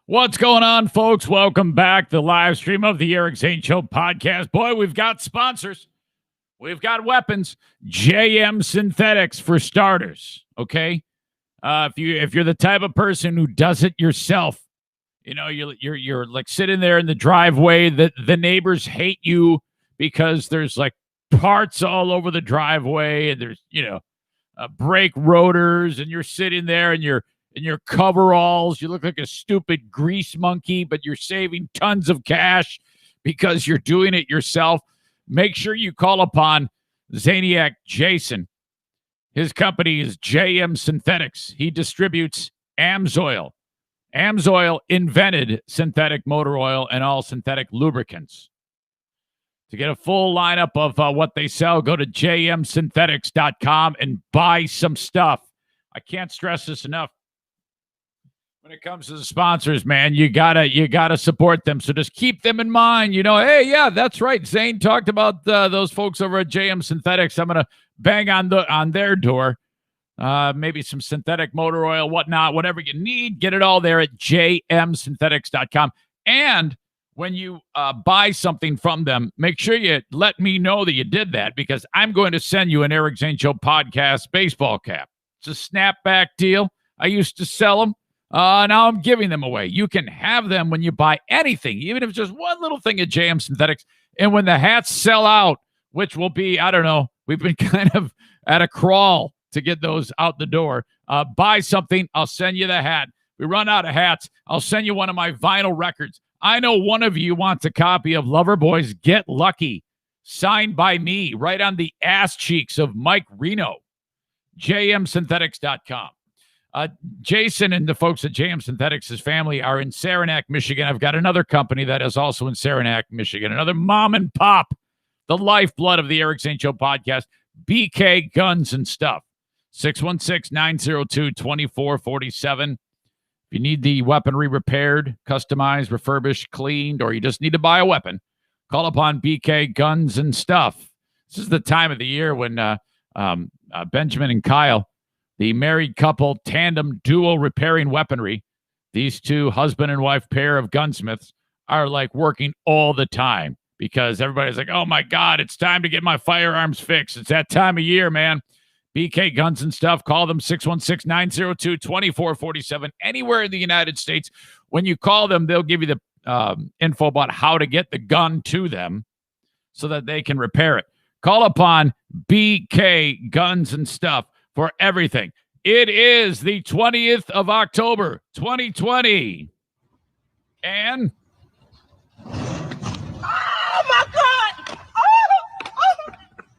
What's going on, folks? Welcome back to the live stream of the Eric Zane Show podcast. Boy, we've got sponsors. We've got weapons. JM Synthetics for starters, okay? If you're the type of person who does it yourself, you know, you're like sitting there in the driveway, the neighbors hate you because there's like parts all over the driveway, and there's, brake rotors, and you're sitting there and you're in your coveralls, you look like a stupid grease monkey, but you're saving tons of cash because you're doing it yourself. Make sure you call upon Zaniac Jason. His company is JM Synthetics. He distributes AMSOIL. AMSOIL invented synthetic motor oil and all synthetic lubricants. To get a full lineup of what they sell, go to jmsynthetics.com and buy some stuff. I can't stress this enough. When it comes to the sponsors, man, you gotta support them. So just keep them in mind. Hey, yeah, that's right. Zane talked about those folks over at JM Synthetics. I'm gonna bang on their door. Maybe some synthetic motor oil, whatnot, whatever you need. Get it all there at jmsynthetics.com. And when you buy something from them, make sure you let me know that you did that, because I'm going to send you an Eric Zane Show podcast baseball cap. It's a snapback deal. I used to sell them. Now I'm giving them away. You can have them when you buy anything, even if it's just one little thing at JM Synthetics. And when the hats sell out, which will be, I don't know, we've been kind of at a crawl to get those out the door. Buy something, I'll send you the hat. We run out of hats, I'll send you one of my vinyl records. I know one of you wants a copy of Loverboy's Get Lucky, signed by me, right on the ass cheeks of Mike Reno. jmsynthetics.com. Jason and the folks at JM Synthetics, his family, are in Saranac, Michigan. I've got another company that is also in Saranac, Michigan. Another mom and pop, the lifeblood of the Eric Zane Show podcast, BK Guns and Stuff. 616-902-2447. If you need the weaponry repaired, customized, refurbished, cleaned, or you just need to buy a weapon, call upon BK Guns and Stuff. This is the time of the year when Benjamin and Kyle, the married couple, tandem duo repairing weaponry, these two husband and wife pair of gunsmiths, are like working all the time because everybody's like, oh my God, it's time to get my firearms fixed. It's that time of year, man. BK Guns and Stuff. Call them 616-902-2447. Anywhere in the United States. When you call them, they'll give you the info about how to get the gun to them so that they can repair it. Call upon BK Guns and Stuff for everything. It is the 20th of October, 2020. And oh my God!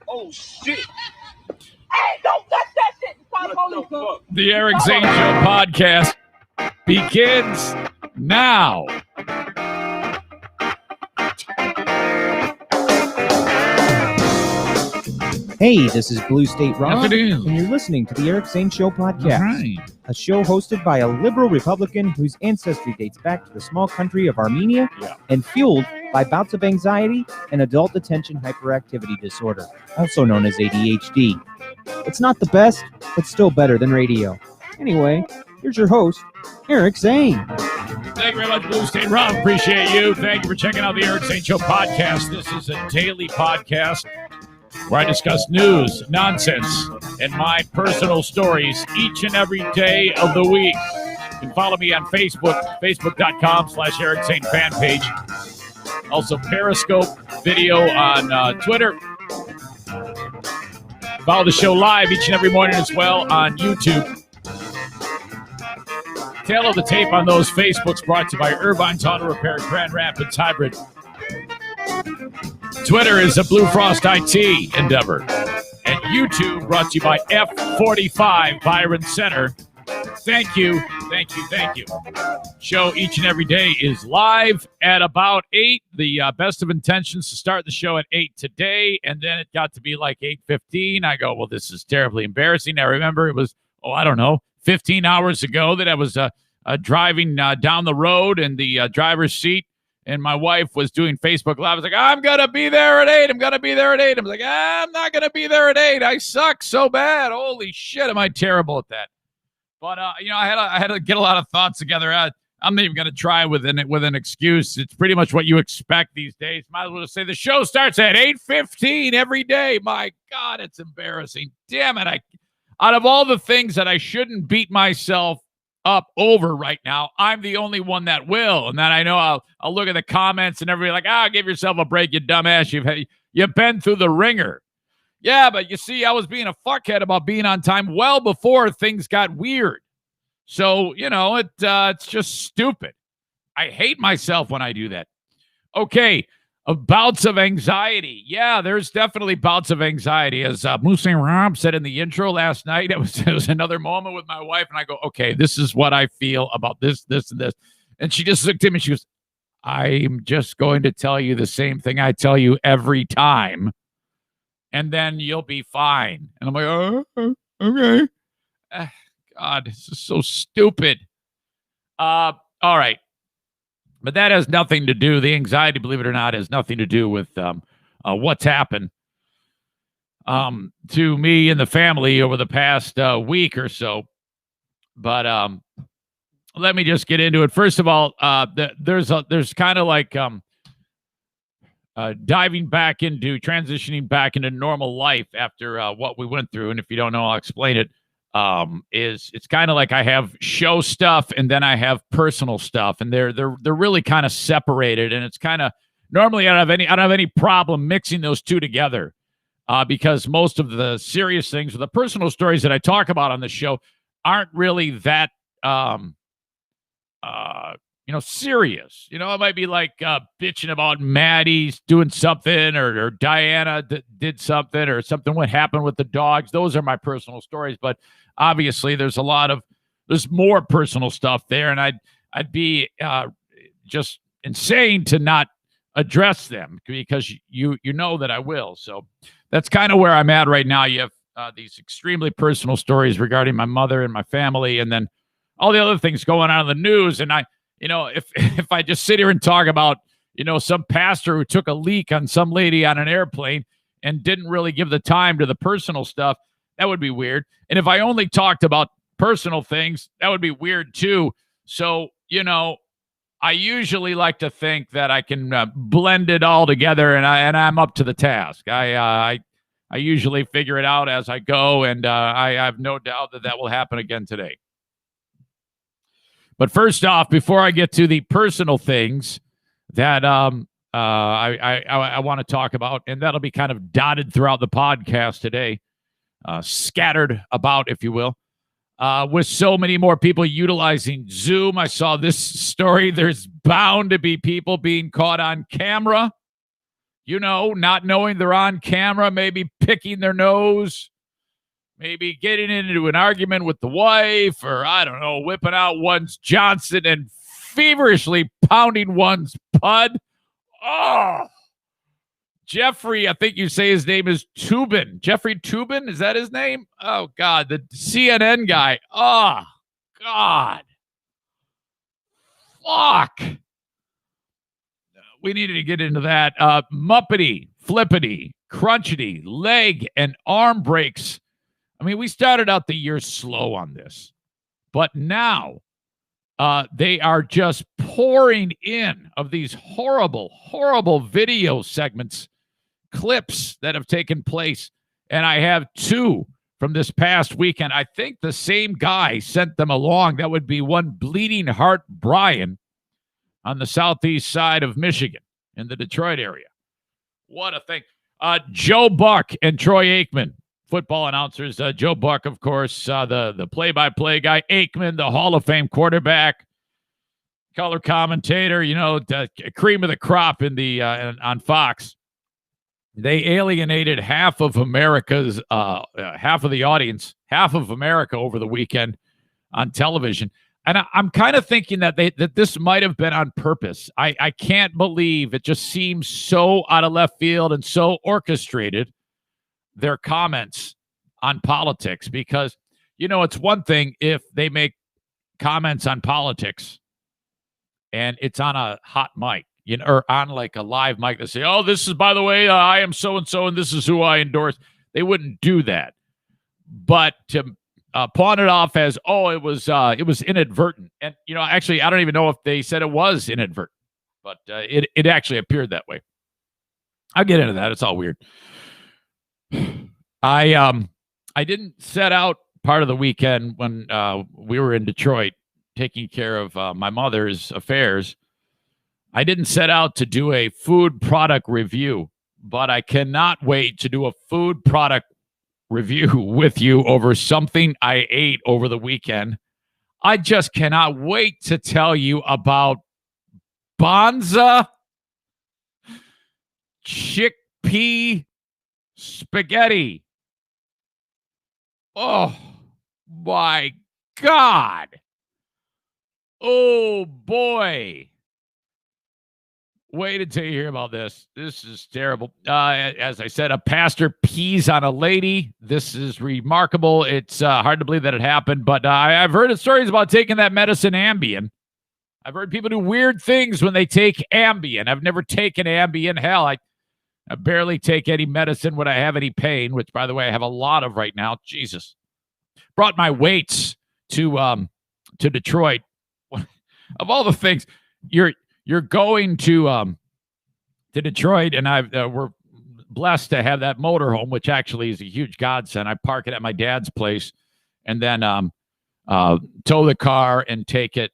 Oh shit! Hey, don't touch that shit! The Eric Zane Show podcast begins now. Hey, this is Blue State Ron, Yes, and you're listening to the Eric Zane Show podcast, Right. a show hosted by a liberal Republican whose ancestry dates back to the small country of Armenia and fueled by bouts of anxiety and adult attention hyperactivity disorder, also known as ADHD. It's not the best, but still better than radio. Anyway, here's your host, Eric Zane. Thank you very much, Blue State Ron. Appreciate you. Thank you for checking out the Eric Zane Show podcast. This is a daily podcast where I discuss news, nonsense, and my personal stories each and every day of the week. You can follow me on Facebook, facebook.com/Eric Zane fan page. Also, Periscope video on Twitter. Follow the show live each and every morning as well on YouTube. Tail of the tape on those Facebooks brought to you by Irvine's Auto Repair, Grand Rapids Hybrid. Twitter is a Blue Frost IT endeavor. And YouTube brought to you by F45 Byron Center. Thank you. Show each and every day is live at about 8. The best of intentions to start the show at 8 today, and then it got to be like 8:15. I go, well, this is terribly embarrassing. I remember it was, 15 hours ago that I was driving down the road in the driver's seat, and my wife was doing Facebook Live. I was like, I'm going to be there at 8. I'm going to be there at 8. I was like, I'm not going to be there at 8. I suck so bad. Holy shit, am I terrible at that? But, I had to get a lot of thoughts together. I'm not even going to try with an excuse. It's pretty much what you expect these days. Might as well just say the show starts at 8:15 every day. My God, it's embarrassing. Damn it. Out of all the things that I shouldn't beat myself up over right now, I'm the only one that will. And then I know I'll look at the comments and everybody like, give yourself a break, you dumbass. You've been through the ringer. Yeah, but you see, I was being a fuckhead about being on time well before things got weird. So, it's just stupid. I hate myself when I do that. Okay, bouts of anxiety. Yeah, there's definitely bouts of anxiety. As Moose and Rob said in the intro last night, it was another moment with my wife, and I go, okay, this is what I feel about this, this, and this. And she just looked at me and she goes, I'm just going to tell you the same thing I tell you every time, and then you'll be fine. And I'm like, oh, okay. God, this is so stupid. All right. But that has nothing to do, the anxiety, believe it or not, has nothing to do with what's happened to me and the family over the past week or so. But let me just get into it. First of all, there's kind of like transitioning back into normal life after what we went through. And if you don't know, I'll explain it. It's kind of like I have show stuff and then I have personal stuff, and they're really kind of separated. And it's kind of normally I don't have any problem mixing those two together, because most of the serious things or the personal stories that I talk about on the show aren't really that serious. It might be like bitching about Maddie's doing something or Diana did something or something what happened with the dogs. Those are my personal stories, but obviously there's more personal stuff there, and I'd be just insane to not address them, because you know that I will. So that's kind of where I'm at right now. You have these extremely personal stories regarding my mother and my family, and then all the other things going on in the news. And if I just sit here and talk about, some pastor who took a leak on some lady on an airplane and didn't really give the time to the personal stuff, that would be weird. And if I only talked about personal things, that would be weird too. So, I usually like to think that I can blend it all together, and I'm up to the task. I usually figure it out as I go, and I have no doubt that will happen again today. But first off, before I get to the personal things that I want to talk about, and that'll be kind of dotted throughout the podcast today, scattered about, if you will, with so many more people utilizing Zoom. I saw this story. There's bound to be people being caught on camera, not knowing they're on camera, maybe picking their nose, maybe getting into an argument with the wife, or I don't know, whipping out one's Johnson and feverishly pounding one's pud. Oh, Jeffrey, I think you say his name is Toobin. Jeffrey Toobin, is that his name? Oh, God, the CNN guy. Oh, God. Fuck. We needed to get into that. Muppety, flippity, crunchity, leg and arm breaks. I mean, we started out the year slow on this, but now they are just pouring in of these horrible, horrible video segments, clips that have taken place. And I have two from this past weekend. I think the same guy sent them along. That would be one Bleeding Heart Brian on the southeast side of Michigan in the Detroit area. What a thing. Joe Buck and Troy Aikman, football announcers. Joe Buck, of course, the play-by-play guy. Aikman, the Hall of Fame quarterback, color commentator, the cream of the crop in the on Fox. They alienated half of America's, half of the audience, half of America over the weekend on television. And I'm kind of thinking that this might have been on purpose. I can't believe it just seems so out of left field and so orchestrated, their comments on politics, because, it's one thing if they make comments on politics and it's on a hot mic, or on like a live mic. They say, oh, this is, by the way, I am so-and-so, and this is who I endorse. They wouldn't do that. But to pawn it off as, oh, it was inadvertent. And, actually, I don't even know if they said it was inadvertent, but it actually appeared that way. I'll get into that. It's all weird. I didn't set out part of the weekend when we were in Detroit taking care of my mother's affairs. I didn't set out to do a food product review, but I cannot wait to do a food product review with you over something I ate over the weekend. I just cannot wait to tell you about Bonza chickpea spaghetti. Oh, my God. Oh, boy. Wait until you hear about this. This is terrible. As I said, a pastor pees on a lady. This is remarkable. It's hard to believe that it happened, but I've heard stories about taking that medicine Ambien. I've heard people do weird things when they take Ambien. I've never taken Ambien. Hell, I barely take any medicine when I have any pain, which, by the way, I have a lot of right now. Jesus. Brought my weights to Detroit. Of all the things, you're going to Detroit, and we're blessed to have that motorhome, which actually is a huge godsend. I park it at my dad's place, and then tow the car and take it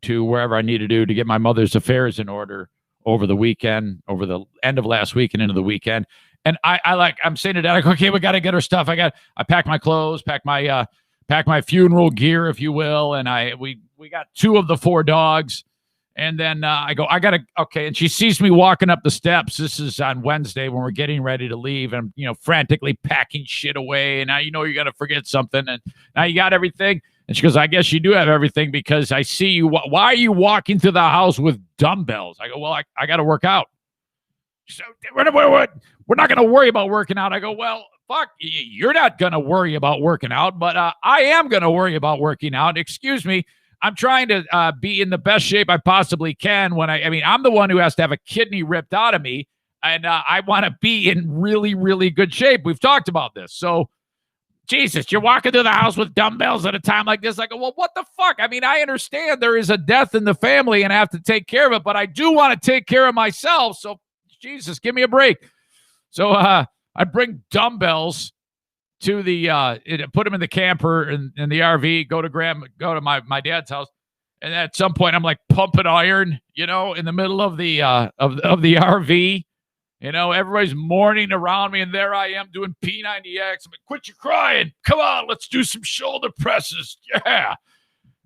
to wherever I need to do to get my mother's affairs in order over the weekend, over the end of last week and into the weekend. And I'm saying to Dad, okay, we got to get her stuff. I pack my clothes, pack my funeral gear, if you will, and we got 2 of the 4 dogs. And then I go, okay. And she sees me walking up the steps. This is on Wednesday when we're getting ready to leave. And I'm, frantically packing shit away. And now you're going to forget something. And now you got everything. And she goes, I guess you do have everything because I see you. Why are you walking through the house with dumbbells? I go, well, I got to work out. So we're not going to worry about working out. I go, well, fuck, you're not going to worry about working out, but I am going to worry about working out. Excuse me. I'm trying to be in the best shape I possibly can when I'm the one who has to have a kidney ripped out of me, and I want to be in really, really good shape. We've talked about this. So, Jesus, you're walking through the house with dumbbells at a time like this. I go, well, what the fuck? I understand there is a death in the family and I have to take care of it, but I do want to take care of myself. So, Jesus, give me a break. So I bring dumbbells to the put them in the camper in the RV, go to my dad's house, and at some point I'm like pumping iron, in the middle of the RV. Everybody's mourning around me, and there I am doing P90X. I'm like, quit your crying. Come on, let's do some shoulder presses. Yeah.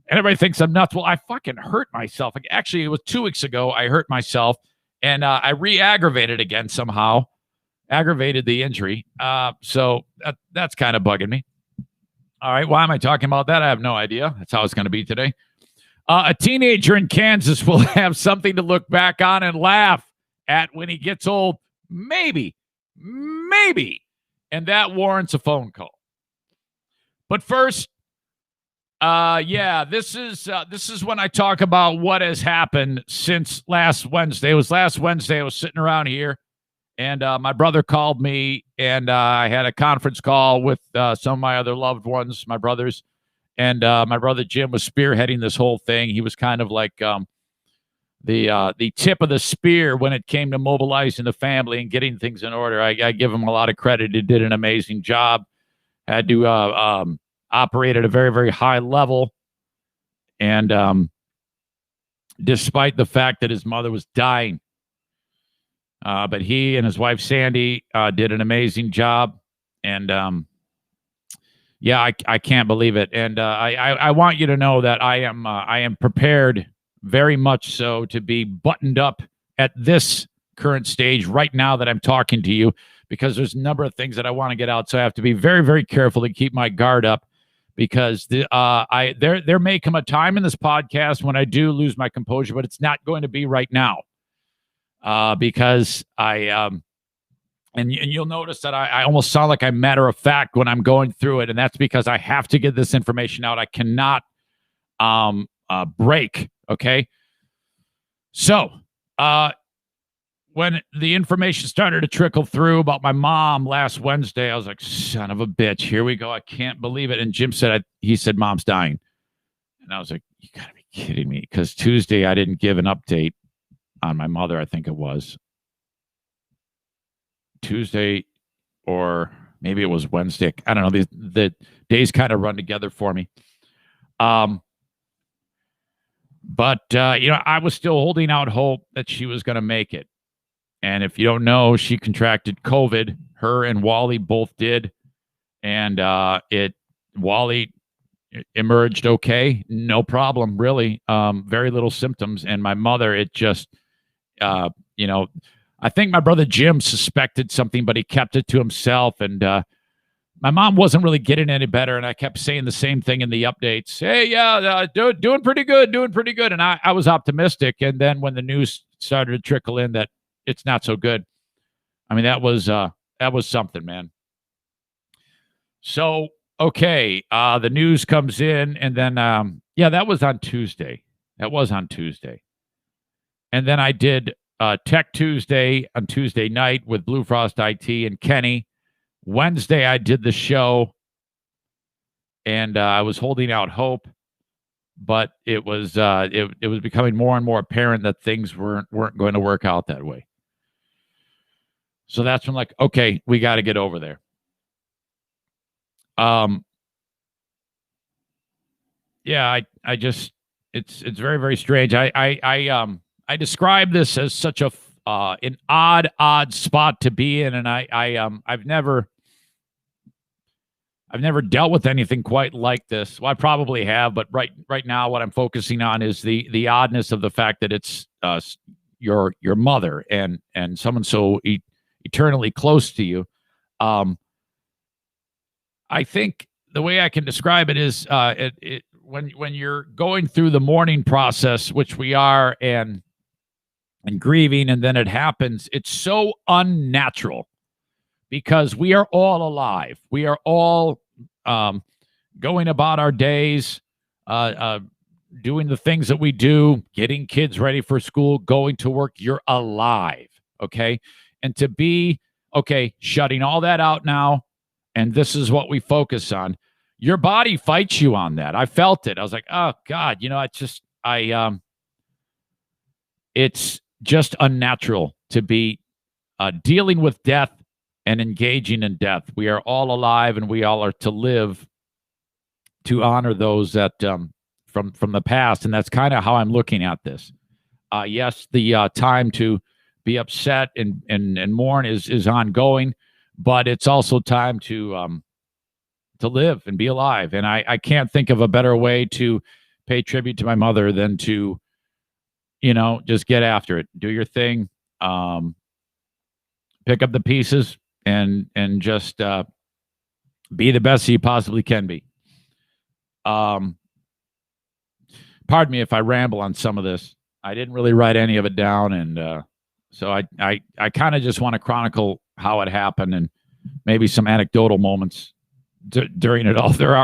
And everybody thinks I'm nuts. Well, I fucking hurt myself. Actually, it was 2 weeks ago I hurt myself, and I re-aggravated again somehow. Aggravated the injury. So that's kind of bugging me. All right. Why am I talking about that? I have no idea. That's how it's going to be today. A teenager in Kansas will have something to look back on and laugh at when he gets old. Maybe. And that warrants a phone call. But first, this is when I talk about what has happened since last Wednesday. It was last Wednesday. I was sitting around here. And my brother called me, and I had a conference call with some of my other loved ones, my brothers. And my brother Jim was spearheading this whole thing. He was kind of like the tip of the spear when it came to mobilizing the family and getting things in order. I give him a lot of credit. He did an amazing job. had to operate at a very, very high level. And despite the fact that his mother was dying, but he and his wife, Sandy, did an amazing job. And yeah, I can't believe it. And I want you to know that I am prepared, very much so, to be buttoned up at this current stage right now that I'm talking to you, because there's a number of things that I want to get out. So I have to be very, very careful to keep my guard up, because there may come a time in this podcast when I do lose my composure, but it's not going to be right now, because and you'll notice that I almost sound like I'm matter of fact when I'm going through it, and that's because I have to get this information out. I cannot break. Okay, so when the information started to trickle through about my mom last Wednesday, I was like, son of a bitch, here we go. I can't believe it. And Jim said, he said, Mom's dying. And I was like, you gotta be kidding me. Because Tuesday I didn't give an update on my mother, I think it was. Tuesday, or maybe it was Wednesday. I don't know. The days kind of run together for me. But I was still holding out hope that she was going to make it. And if you don't know, she contracted COVID. Her and Wally both did. And Wally emerged okay. No problem, really. Very little symptoms. And my mother, it just, I think my brother Jim suspected something, but he kept it to himself. And my mom wasn't really getting any better. And I kept saying the same thing in the updates. Hey, yeah, doing pretty good, doing pretty good. And I was optimistic. And then when the news started to trickle in that it's not so good, I mean, that was something, man. So, okay, the news comes in, and then, that was on Tuesday. And then I did Tech Tuesday on Tuesday night with Blue Frost IT and Kenny. Wednesday, I did the show, and I was holding out hope, but it was it was becoming more and more apparent that things weren't going to work out that way. So that's when, like, okay, we got to get over there. I just, it's very, very strange. I describe this as such an odd spot to be in, and I've never dealt with anything quite like this. Well, I probably have, but right now, what I'm focusing on is the oddness of the fact that it's your mother and someone so eternally close to you. I think the way I can describe it is when you're going through the mourning process, which we are, and grieving, and then it happens, it's so unnatural, because we are all alive. We are all going about our days, doing the things that we do, getting kids ready for school, going to work. You're alive, okay? And to be, okay, shutting all that out now, and this is what we focus on, your body fights you on that. I felt it. I was like, oh, God, it's just, it's just unnatural to be dealing with death and engaging in death. We are all alive, and we all are to live to honor those that from the past. And that's kind of how I'm looking at this. Yes, the time to be upset and mourn is ongoing, but it's also time to live and be alive. And I can't think of a better way to pay tribute to my mother than to, just get after it, do your thing, pick up the pieces, and just be the best you possibly can be. Pardon me if I ramble on some of this. I didn't really write any of it down, and so I kind of just want to chronicle how it happened, and maybe some anecdotal moments during it all. There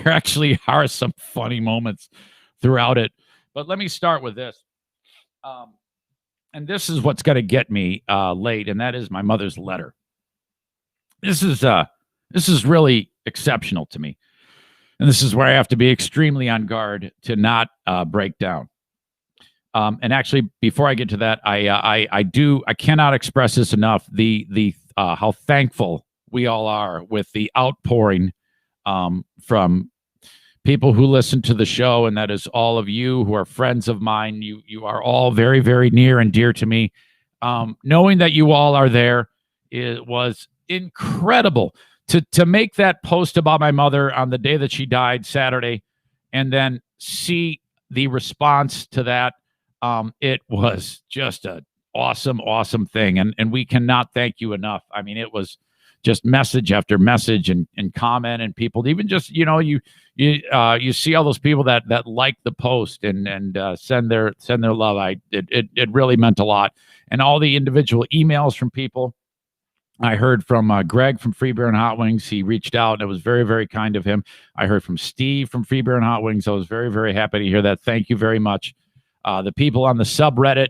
actually are some funny moments throughout it, but let me start with this. And this is what's going to get me late, and that is my mother's letter. This is really exceptional to me, and this is where I have to be extremely on guard to not break down. And actually, before I get to that, I cannot express this enough. The how thankful we all are with the outpouring from people who listen to the show, and that is all of you who are friends of mine. You are all very, very near and dear to me. Knowing that you all are there, it was incredible to make that post about my mother on the day that she died, Saturday, and then see the response to that. It was just an awesome thing, and we cannot thank you enough. I mean, it was just message after message and comment, and people even just, you see all those people that like the post and send their love. It really meant a lot. And all the individual emails from people. I heard from Greg from Free Beer and Hot Wings. He reached out, and it was very, very kind of him. I heard from Steve from Free Beer and Hot Wings. I was very, very happy to hear that. Thank you very much. The people on the subreddit,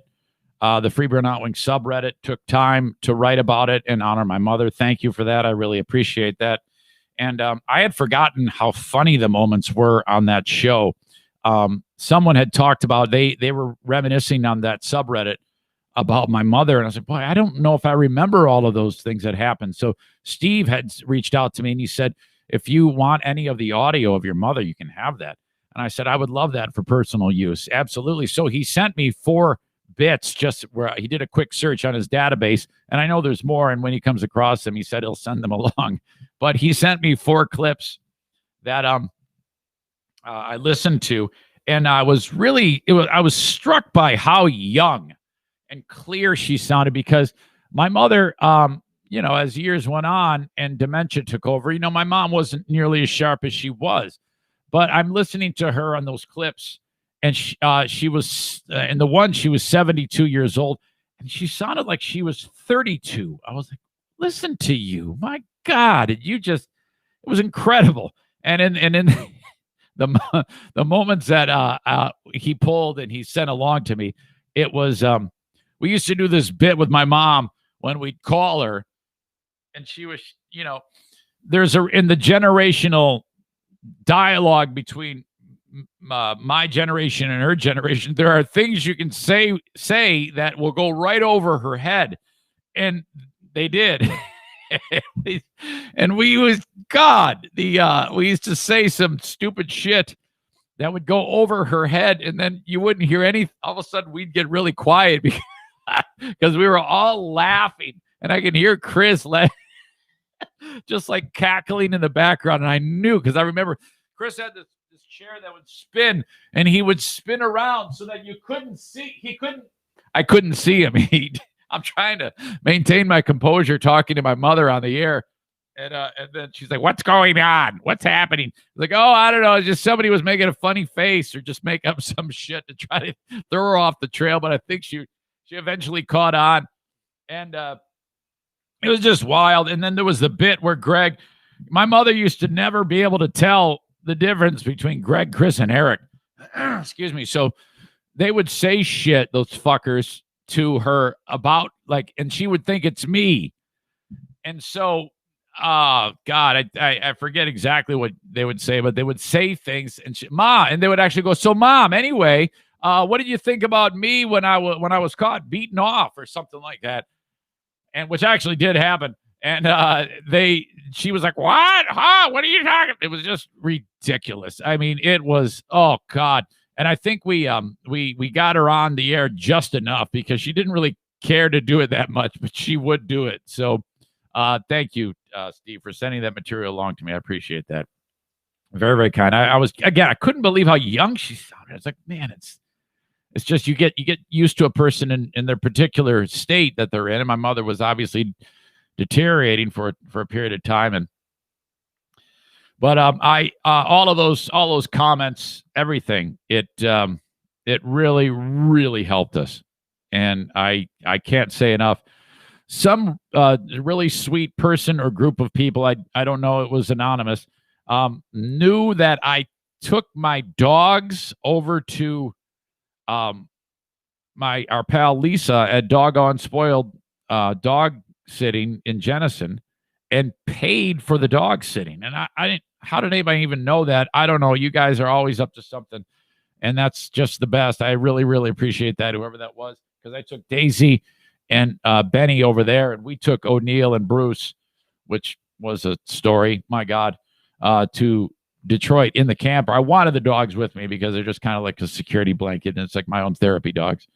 the Free Beer and Hot Wings subreddit, took time to write about it and honor my mother. Thank you for that. I really appreciate that. And I had forgotten how funny the moments were on that show. Someone had talked about, they were reminiscing on that subreddit about my mother. And I said, boy, I don't know if I remember all of those things that happened. So Steve had reached out to me and he said, if you want any of the audio of your mother, you can have that. And I said, I would love that for personal use. Absolutely. So he sent me 4 bits, just where he did a quick search on his database. And I know there's more. And when he comes across them, he said he'll send them along. But he sent me 4 clips that I listened to. And I was struck by how young and clear she sounded, because my mother, as years went on and dementia took over, my mom wasn't nearly as sharp as she was. But I'm listening to her on those clips, and she was, in the one, she was 72 years old, and she sounded like she was 32. I was like, listen to you. My God, it was incredible. And in the moments that he pulled and he sent along to me, it was, we used to do this bit with my mom when we'd call her, and she was, there's in the generational dialogue between my generation and her generation, there are things you can say that will go right over her head, and they did. And we used to say some stupid shit that would go over her head, and then you wouldn't hear any. All of a sudden, we'd get really quiet because we were all laughing, and I could hear Chris just like cackling in the background. And I knew, because I remember Chris had this chair that would spin, and he would spin around so that you couldn't see. I couldn't see him. I'm trying to maintain my composure talking to my mother on the air. And then she's like, what's going on? What's happening? Like, oh, I don't know. It's just somebody was making a funny face or just make up some shit to try to throw her off the trail. But I think she eventually caught on. And it was just wild. And then there was the bit where my mother used to never be able to tell the difference between Greg, Chris, and Eric. Excuse me. So they would say shit, those fuckers, to her about, like, and she would think it's me. And so, oh God, I forget exactly what they would say, but they would say things, and and they would actually go, so Mom, anyway, what did you think about me when I was caught beaten off or something like that? And which actually did happen. And she was like, what? Huh? What are you talking? It was just ridiculous. I mean, it was, oh God. And I think we got her on the air just enough because she didn't really care to do it that much, but she would do it. So thank you, Steve, for sending that material along to me. I appreciate that. Very, very kind. I couldn't believe how young she sounded. It's like, man, it's just, you get used to a person in their particular state that they're in. And my mother was obviously deteriorating for a period of time. But all those comments, everything, it really, really helped us. And I can't say enough. Some really sweet person or group of people, I don't know, it was anonymous, knew that I took my dogs over to our pal Lisa at Doggone Spoiled Dog Sitting in Jenison, and paid for the dog sitting. And I didn't. How did anybody even know that? I don't know. You guys are always up to something, and that's just the best. I really, really appreciate that, whoever that was, because I took Daisy and Benny over there, and we took O'Neill and Bruce, which was a story. My God. to Detroit in the camper. I wanted the dogs with me because they're just kind of like a security blanket, and it's like my own therapy dogs.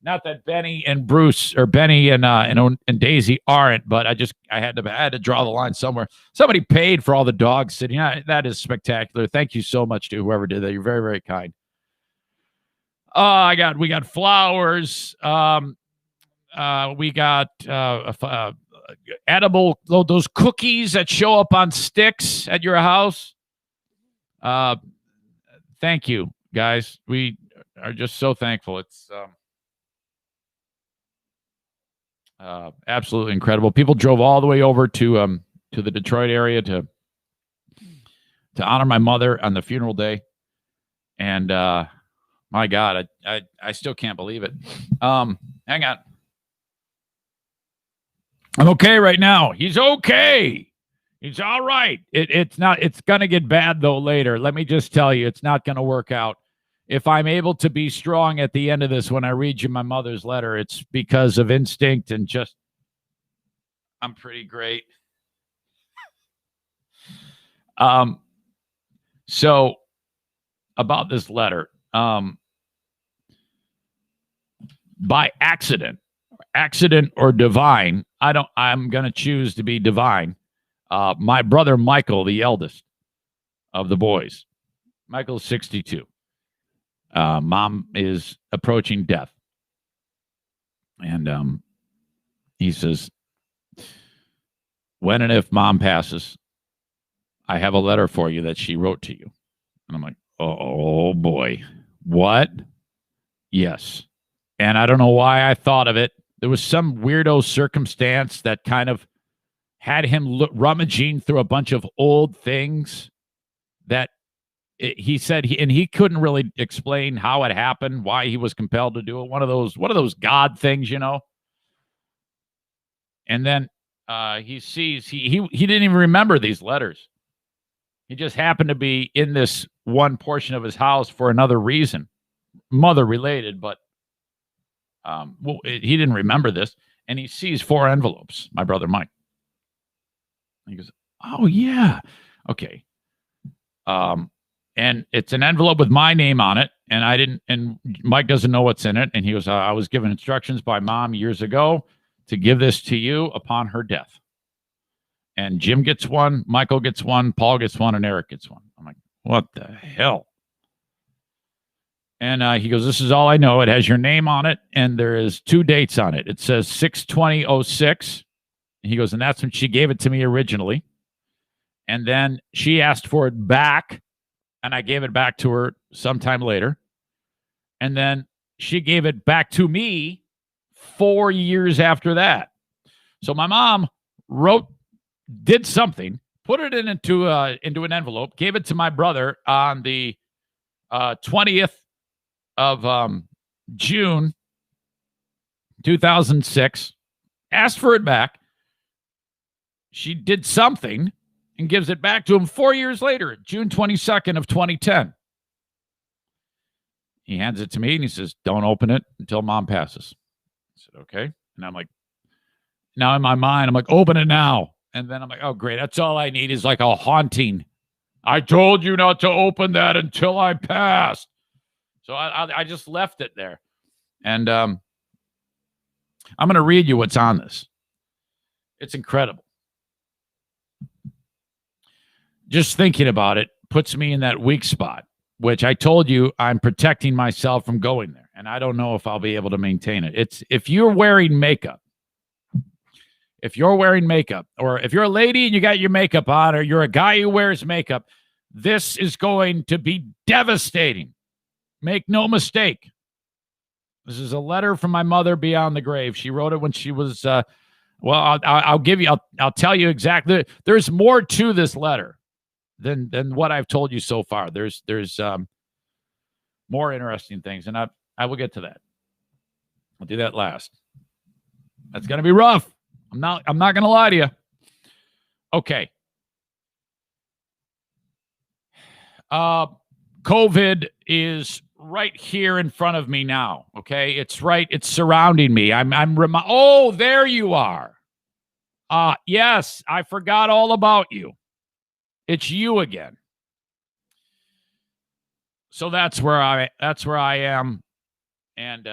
Not that Benny and Bruce or Benny and Daisy aren't, but I had to draw the line somewhere. Somebody paid for all the dogs sitting. That is spectacular. Thank you so much to whoever did that. You're very, very kind. We got flowers. We got edible, those cookies that show up on sticks at your house. Thank you, guys. We are just so thankful. It's absolutely incredible. People drove all the way over to the Detroit area to honor my mother on the funeral day, and my God, I still can't believe it. Hang on. I'm okay right now. He's okay. He's all right. It's going to get bad, though, later. Let me just tell you, it's not going to work out. If I'm able to be strong at the end of this when I read you my mother's letter, it's because of instinct and just, I'm pretty great. So, about this letter, by accident or divine, I'm going to choose to be divine. My brother Michael, the eldest of the boys, Michael's 62. Mom is approaching death. And he says, when and if mom passes, I have a letter for you that she wrote to you. And I'm like, oh boy, what? Yes. And I don't know why I thought of it. There was some weirdo circumstance that kind of had him rummaging through a bunch of old things that he said he couldn't really explain how it happened, why he was compelled to do it. One of those God things, you know. And then he sees he didn't even remember these letters. He just happened to be in this one portion of his house for another reason, mother related, but he didn't remember this. And he sees 4 envelopes. My brother Mike. He goes, "Oh yeah, okay." And it's an envelope with my name on it, and Mike doesn't know what's in it. And he goes, "I was given instructions by mom years ago to give this to you upon her death." And Jim gets one, Michael gets one, Paul gets one, and Eric gets one. I'm like, what the hell? And he goes, "This is all I know. It has your name on it, and there is 2 dates on it. It says 6/20/06." And he goes, "And that's when she gave it to me originally. And then she asked for it back, and I gave it back to her sometime later. And then she gave it back to me 4 years after that." So my mom did something, put it into an envelope, gave it to my brother on the 20th of June 2006, asked for it back. She did something and gives it back to him 4 years later, June 22nd of 2010. He hands it to me and he says, "Don't open it until mom passes." I said, "Okay." And I'm like, now in my mind, I'm like, "Open it now." And then I'm like, "Oh, great. That's all I need is like a haunting. I told you not to open that until I passed." So I just left it there. And I'm going to read you what's on this. It's incredible. Just thinking about it puts me in that weak spot, which I told you I'm protecting myself from going there. And I don't know if I'll be able to maintain it. It's if you're wearing makeup, or if you're a lady and you got your makeup on, or you're a guy who wears makeup, this is going to be devastating. Make no mistake. This is a letter from my mother beyond the grave. She wrote it when she was, I'll tell you exactly. There's more to this letter than what I've told you so far. There's more interesting things, and I will get to that. I'll do that last. That's going to be rough. I'm not going to lie to you. Okay. COVID is right here in front of me now. Okay. It's surrounding me. Oh, there you are. Yes. I forgot all about you. It's you again. So that's where I am. And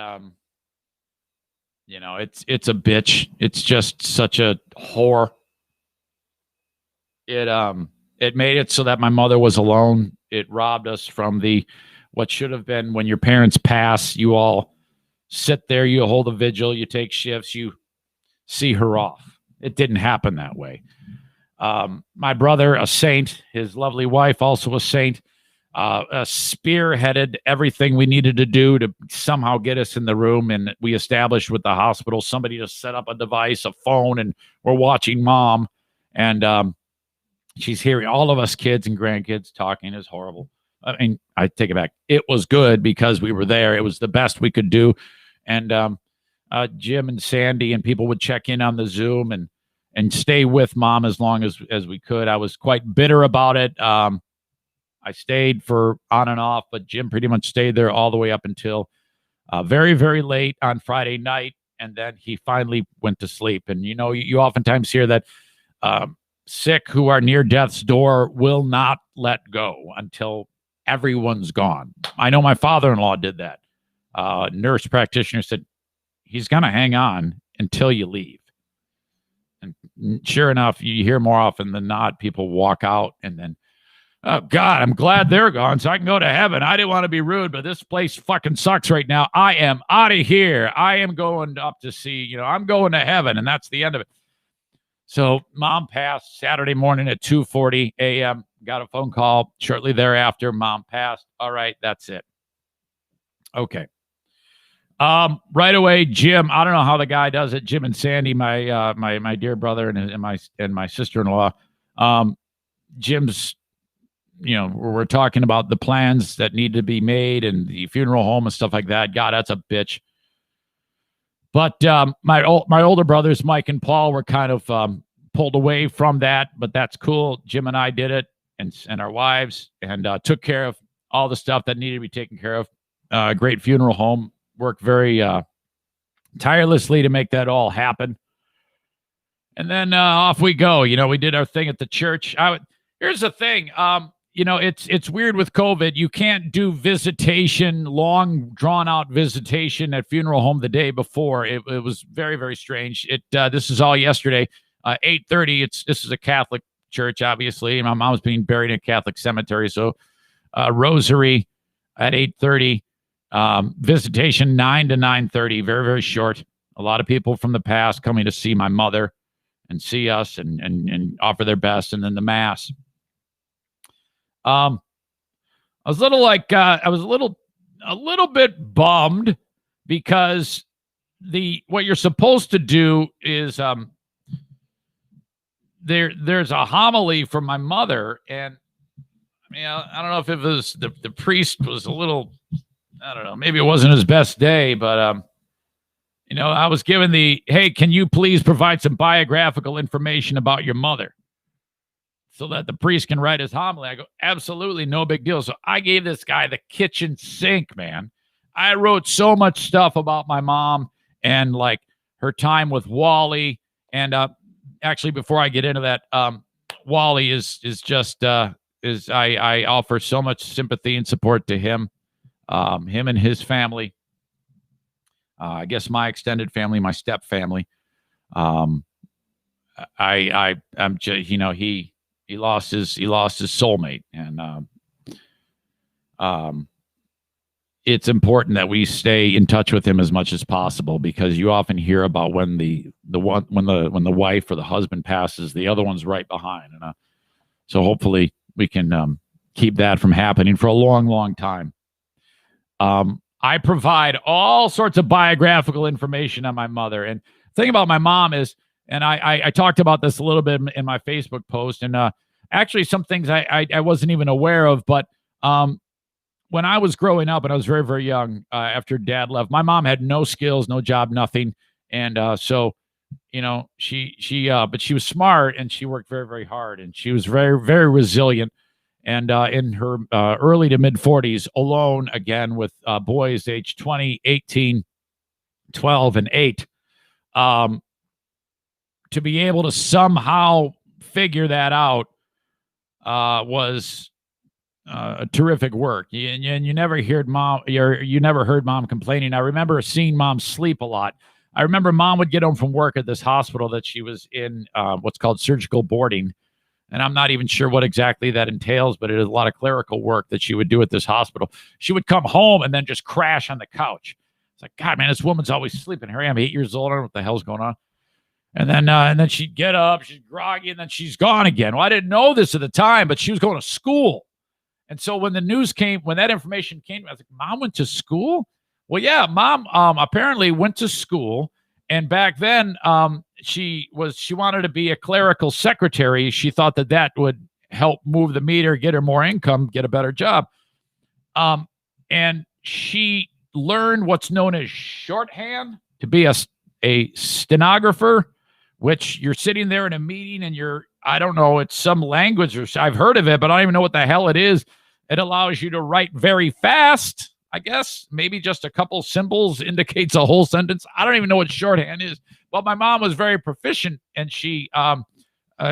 it's a bitch. It's just such a whore. It made it so that my mother was alone. It robbed us from what should have been when your parents pass, you all sit there, you hold a vigil, you take shifts, you see her off. It didn't happen that way. My brother, a saint, his lovely wife, also a saint, spearheaded everything we needed to do to somehow get us in the room. And we established with the hospital, somebody to set up a device, a phone, and we're watching mom. And she's hearing all of us kids and grandkids talking. Is horrible. I mean, I take it back. It was good because we were there. It was the best we could do. And Jim and Sandy and people would check in on the Zoom and stay with mom as long as we could. I was quite bitter about it. I stayed for on and off, but Jim pretty much stayed there all the way up until very, very late on Friday night. And then he finally went to sleep. And, you oftentimes hear that sick who are near death's door will not let go until everyone's gone. I know my father-in-law did that. Nurse practitioner said, he's going to hang on until you leave. And sure enough, you hear more often than not, people walk out and then, oh, God, I'm glad they're gone so I can go to heaven. I didn't want to be rude, but this place fucking sucks right now. I am out of here. I am going up to see, I'm going to heaven, and that's the end of it. So mom passed Saturday morning at 2:40 a.m. Got a phone call shortly thereafter. Mom passed. All right, that's it. Okay. Right away, Jim. I don't know how the guy does it. Jim and Sandy, my dear brother and my sister-in-law. Jim's, we're talking about the plans that need to be made and the funeral home and stuff like that. God, that's a bitch. But my older brothers, Mike and Paul, were kind of pulled away from that. But that's cool. Jim and I did it, and our wives, and took care of all the stuff that needed to be taken care of. Great funeral home. Worked very tirelessly to make that all happen. And then off we go. We did our thing at the church. Here's the thing. It's weird with COVID. You can't do visitation, long drawn out visitation at funeral home the day before. It was very, very strange. This is all yesterday, 8:30. This is a Catholic church, obviously. My mom was being buried in a Catholic cemetery. So rosary at 8:30, visitation 9 to 9:30, very, very short. A lot of people from the past coming to see my mother and see us and offer their best. And then the mass. I was a little bit bummed because what you're supposed to do is there's a homily from my mother, and I mean I don't know if it was the priest was a little, I don't know, maybe it wasn't his best day, but I was given hey, can you please provide some biographical information about your mother so that the priest can write his homily? I go, absolutely, no big deal. So I gave this guy the kitchen sink, man. I wrote so much stuff about my mom and like her time with Wally. And actually, before I get into that, Wally is just I offer so much sympathy and support to him, him and his family. I guess my extended family, my step family. I'm just, he lost his soulmate, and it's important that we stay in touch with him as much as possible, because you often hear about when the wife or the husband passes, the other one's right behind, and so hopefully we can keep that from happening for a long, long time. I provide all sorts of biographical information on my mother, and the thing about my mom is, and I talked about this a little bit in my Facebook post, and actually some things I wasn't even aware of. But when I was growing up and I was very, very young, after Dad left, my mom had no skills, no job, nothing. And so, but she was smart and she worked very, very hard, and she was very, very resilient. And in her early to mid 40s, alone again with boys age 20, 18, 12, and 8, to be able to somehow figure that out was a terrific work. And you never heard mom. You never heard mom complaining. I remember seeing mom sleep a lot. I remember mom would get home from work at this hospital that she was in, what's called surgical boarding. And I'm not even sure what exactly that entails, but it is a lot of clerical work that she would do at this hospital. She would come home and then just crash on the couch. It's like, God, man, this woman's always sleeping. Here I am, 8 years old. I don't know what the hell's going on. And then she'd get up, she's groggy, and then she's gone again. Well, I didn't know this at the time, but she was going to school. And so when the news came, when that information came, I was like, Mom went to school? Well, yeah, Mom apparently went to school. And back then, she wanted to be a clerical secretary. She thought that would help move the meter, get her more income, get a better job. And she learned what's known as shorthand to be a stenographer, which you're sitting there in a meeting and I don't know, it's some language or I've heard of it, but I don't even know what the hell it is. It allows you to write very fast. I guess maybe just a couple symbols indicates a whole sentence. I don't even know what shorthand is, but my mom was very proficient and she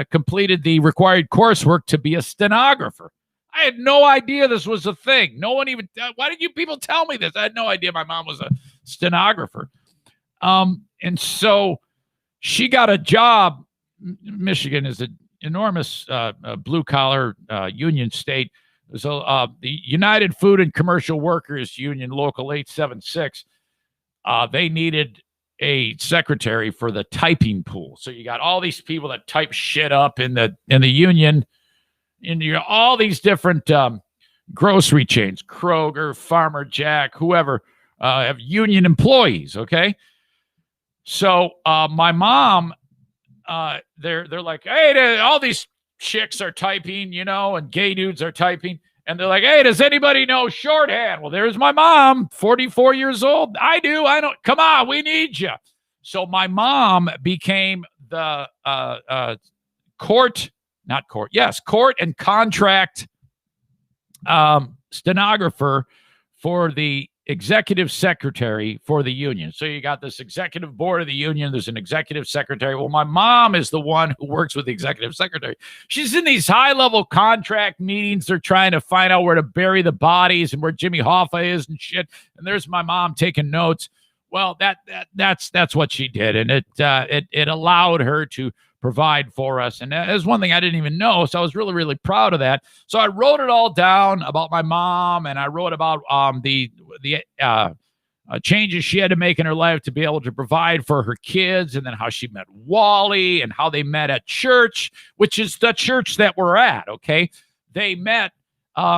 completed the required coursework to be a stenographer. I had no idea this was a thing. No one even, why did you people tell me this? I had no idea my mom was a stenographer. And so she got a job. Michigan is an enormous blue collar union state. So the United Food and Commercial Workers Union, Local 876, they needed a secretary for the typing pool. So you got all these people that type shit up in the union, and you all these different grocery chains, Kroger, Farmer Jack, whoever, have union employees. Okay, so my mom, they're like, hey, all these chicks are typing, and gay dudes are typing. And they're like, hey, does anybody know shorthand? Well, there's my mom, 44 years old. I do. I don't. Come on, we need you. So my mom became the court and contract stenographer for the executive secretary for the union. So you got this executive board of the union. There's an executive secretary. Well, my mom is the one who works with the executive secretary. She's in these high-level contract meetings. They're trying to find out where to bury the bodies and where Jimmy Hoffa is and shit. And there's my mom taking notes. Well, that's what she did, and it allowed her to provide for us. And that is one thing I didn't even know. So I was really, really proud of that. So I wrote it all down about my mom, and I wrote about the changes she had to make in her life to be able to provide for her kids, and then how she met Wally and how they met at church, which is the church that we're at. Okay. They met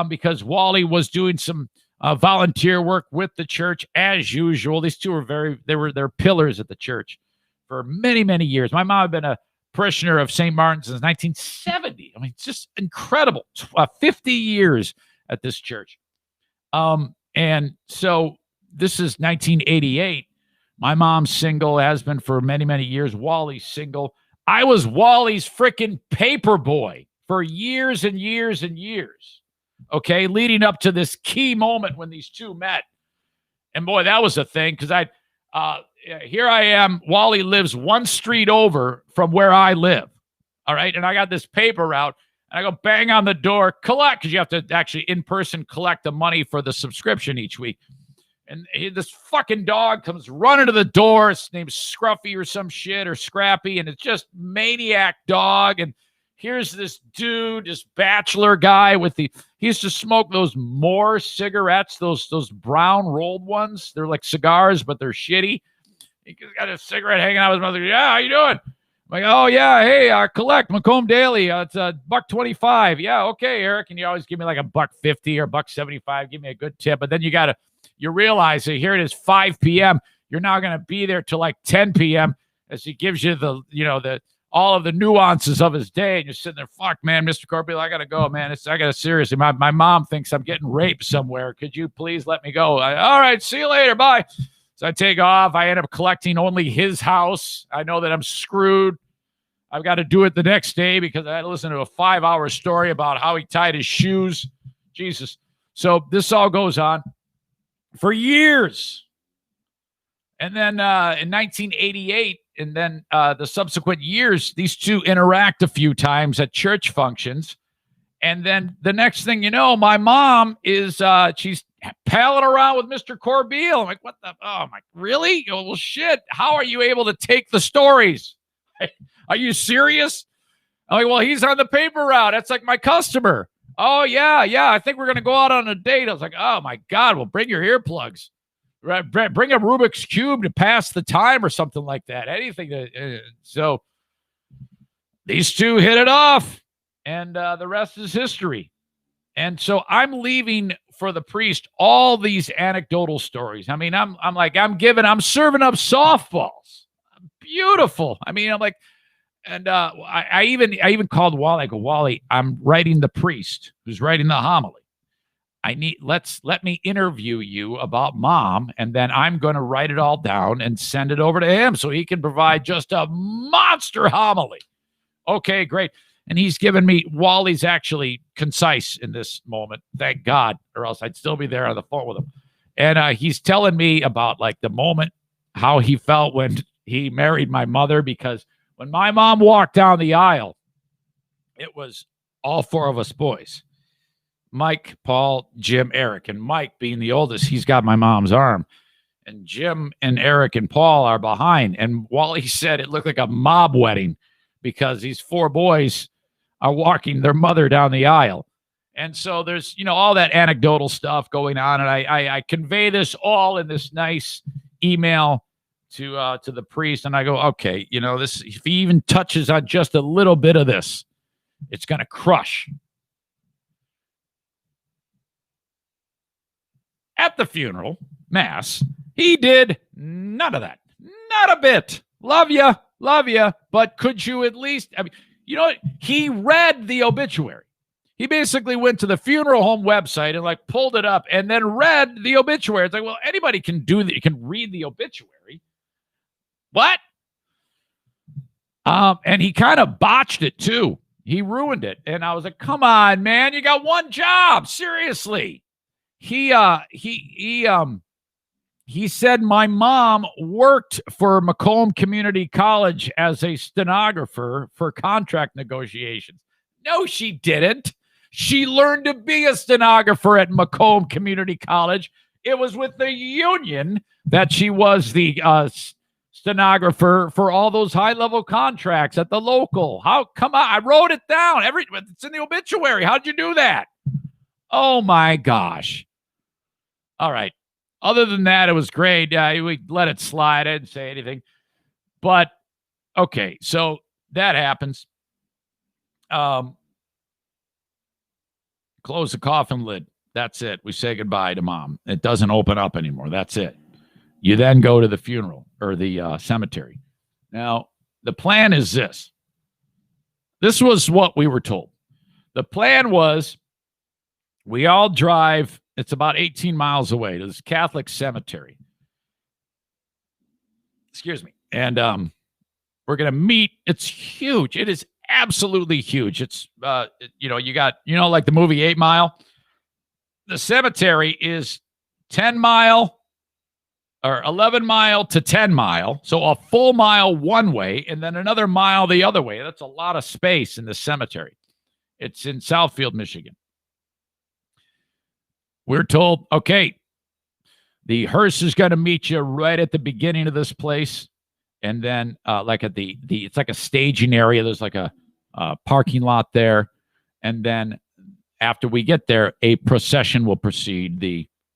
because Wally was doing some volunteer work with the church as usual. These two they're pillars at the church for many, many years. My mom had been a parishioner of St. Martin's since 1970. I mean, it's just incredible. 50 years at this church. And so this is 1988. My mom's single, has been for many, many years. Wally's single. I was Wally's freaking paper boy for years and years and years. Okay, leading up to this key moment when these two met. And boy, that was a thing, because here I am. Wally lives one street over from where I live. All right. And I got this paper route, and I go bang on the door, collect, because you have to actually in person collect the money for the subscription each week. And this fucking dog comes running to the door. His name's Scruffy or some shit, or Scrappy. And it's just maniac dog. And here's this dude, this bachelor guy he used to smoke those Moore cigarettes, those brown rolled ones. They're like cigars, but they're shitty. He got a cigarette hanging out with his mother. Yeah, how you doing? I'm like, oh yeah, hey, collect Macomb Daily. It's $1.25. Yeah, okay, Eric. And you always give me like $1.50 or $1.75. Give me a good tip. But then you realize that here it is 5 p.m. You're now gonna be there till like 10 p.m. as he gives you the all of the nuances of his day, and you're sitting there, fuck, man, Mr. Corbeil, I gotta go, man. Seriously, my mom thinks I'm getting raped somewhere. Could you please let me go? All right, see you later, bye. So I take off. I end up collecting only his house. I know that I'm screwed. I've got to do it the next day because I had to listen to a 5-hour story about how he tied his shoes. Jesus. So this all goes on for years. And then in 1988, and then the subsequent years, these two interact a few times at church functions. And then the next thing you know, my mom is she's palling around with Mr. Corbeil. I'm like, what the? Oh my, really? Oh, well, shit. How are you able to take the stories? Are you serious? I'm like, well, he's on the paper route. That's like my customer. Oh yeah. I think we're gonna go out on a date. I was like, oh my God. Well, bring your earplugs. Right, bring a Rubik's Cube to pass the time or something like that. Anything to. So these two hit it off. And the rest is history. And so I'm leaving for the priest all these anecdotal stories. I mean, I'm serving up softballs. Beautiful. I mean, I'm like, and I even called Wally. I go, Wally, I'm writing the priest who's writing the homily. Let me interview you about mom, and then I'm going to write it all down and send it over to him so he can provide just a monster homily. Okay, great. And he's given me, Wally's actually concise in this moment, thank God, or else I'd still be there on the phone with him. And he's telling me about like the moment, how he felt when he married my mother, because when my mom walked down the aisle, it was all four of us boys, Mike, Paul, Jim, Eric, and Mike being the oldest, he's got my mom's arm. And Jim and Eric and Paul are behind. And Wally said it looked like a mob wedding because these four boys are walking their mother down the aisle. And so there's, all that anecdotal stuff going on. And I convey this all in this nice email to the priest. And I go, okay, this, if he even touches on just a little bit of this, it's going to crush. At the funeral, mass, he did none of that. Not a bit. Love you. But could you at least, he read the obituary. He basically went to the funeral home website and like pulled it up and then read the obituary. It's like, well, anybody can do that. You can read the obituary. What? And he kind of botched it too. He ruined it. And I was like, come on, man, you got one job. Seriously. He said my mom worked for Macomb Community College as a stenographer for contract negotiations. No, she didn't. She learned to be a stenographer at Macomb Community College. It was with the union that she was the stenographer for all those high-level contracts at the local. Come on, I wrote it down. It's in the obituary. How'd you do that? Oh, my gosh. All right. Other than that, it was great. We let it slide. I didn't say anything. But, okay, so that happens. Close the coffin lid. That's it. We say goodbye to mom. It doesn't open up anymore. That's it. You then go to the funeral or the cemetery. Now, the plan is this. This was what we were told. The plan was we all drive. It's about 18 miles away to this Catholic cemetery. Excuse me. And we're going to meet. It's huge. It is absolutely huge. It's, you got, like the movie 8 Mile. The cemetery is 10 mile or 11 mile to 10 mile. So a full mile one way and then another mile the other way. That's a lot of space in the cemetery. It's in Southfield, Michigan. We're told, okay, the hearse is going to meet you right at the beginning of this place. And then like at the it's like a staging area. There's like a parking lot there. And then after we get there, a procession will proceed.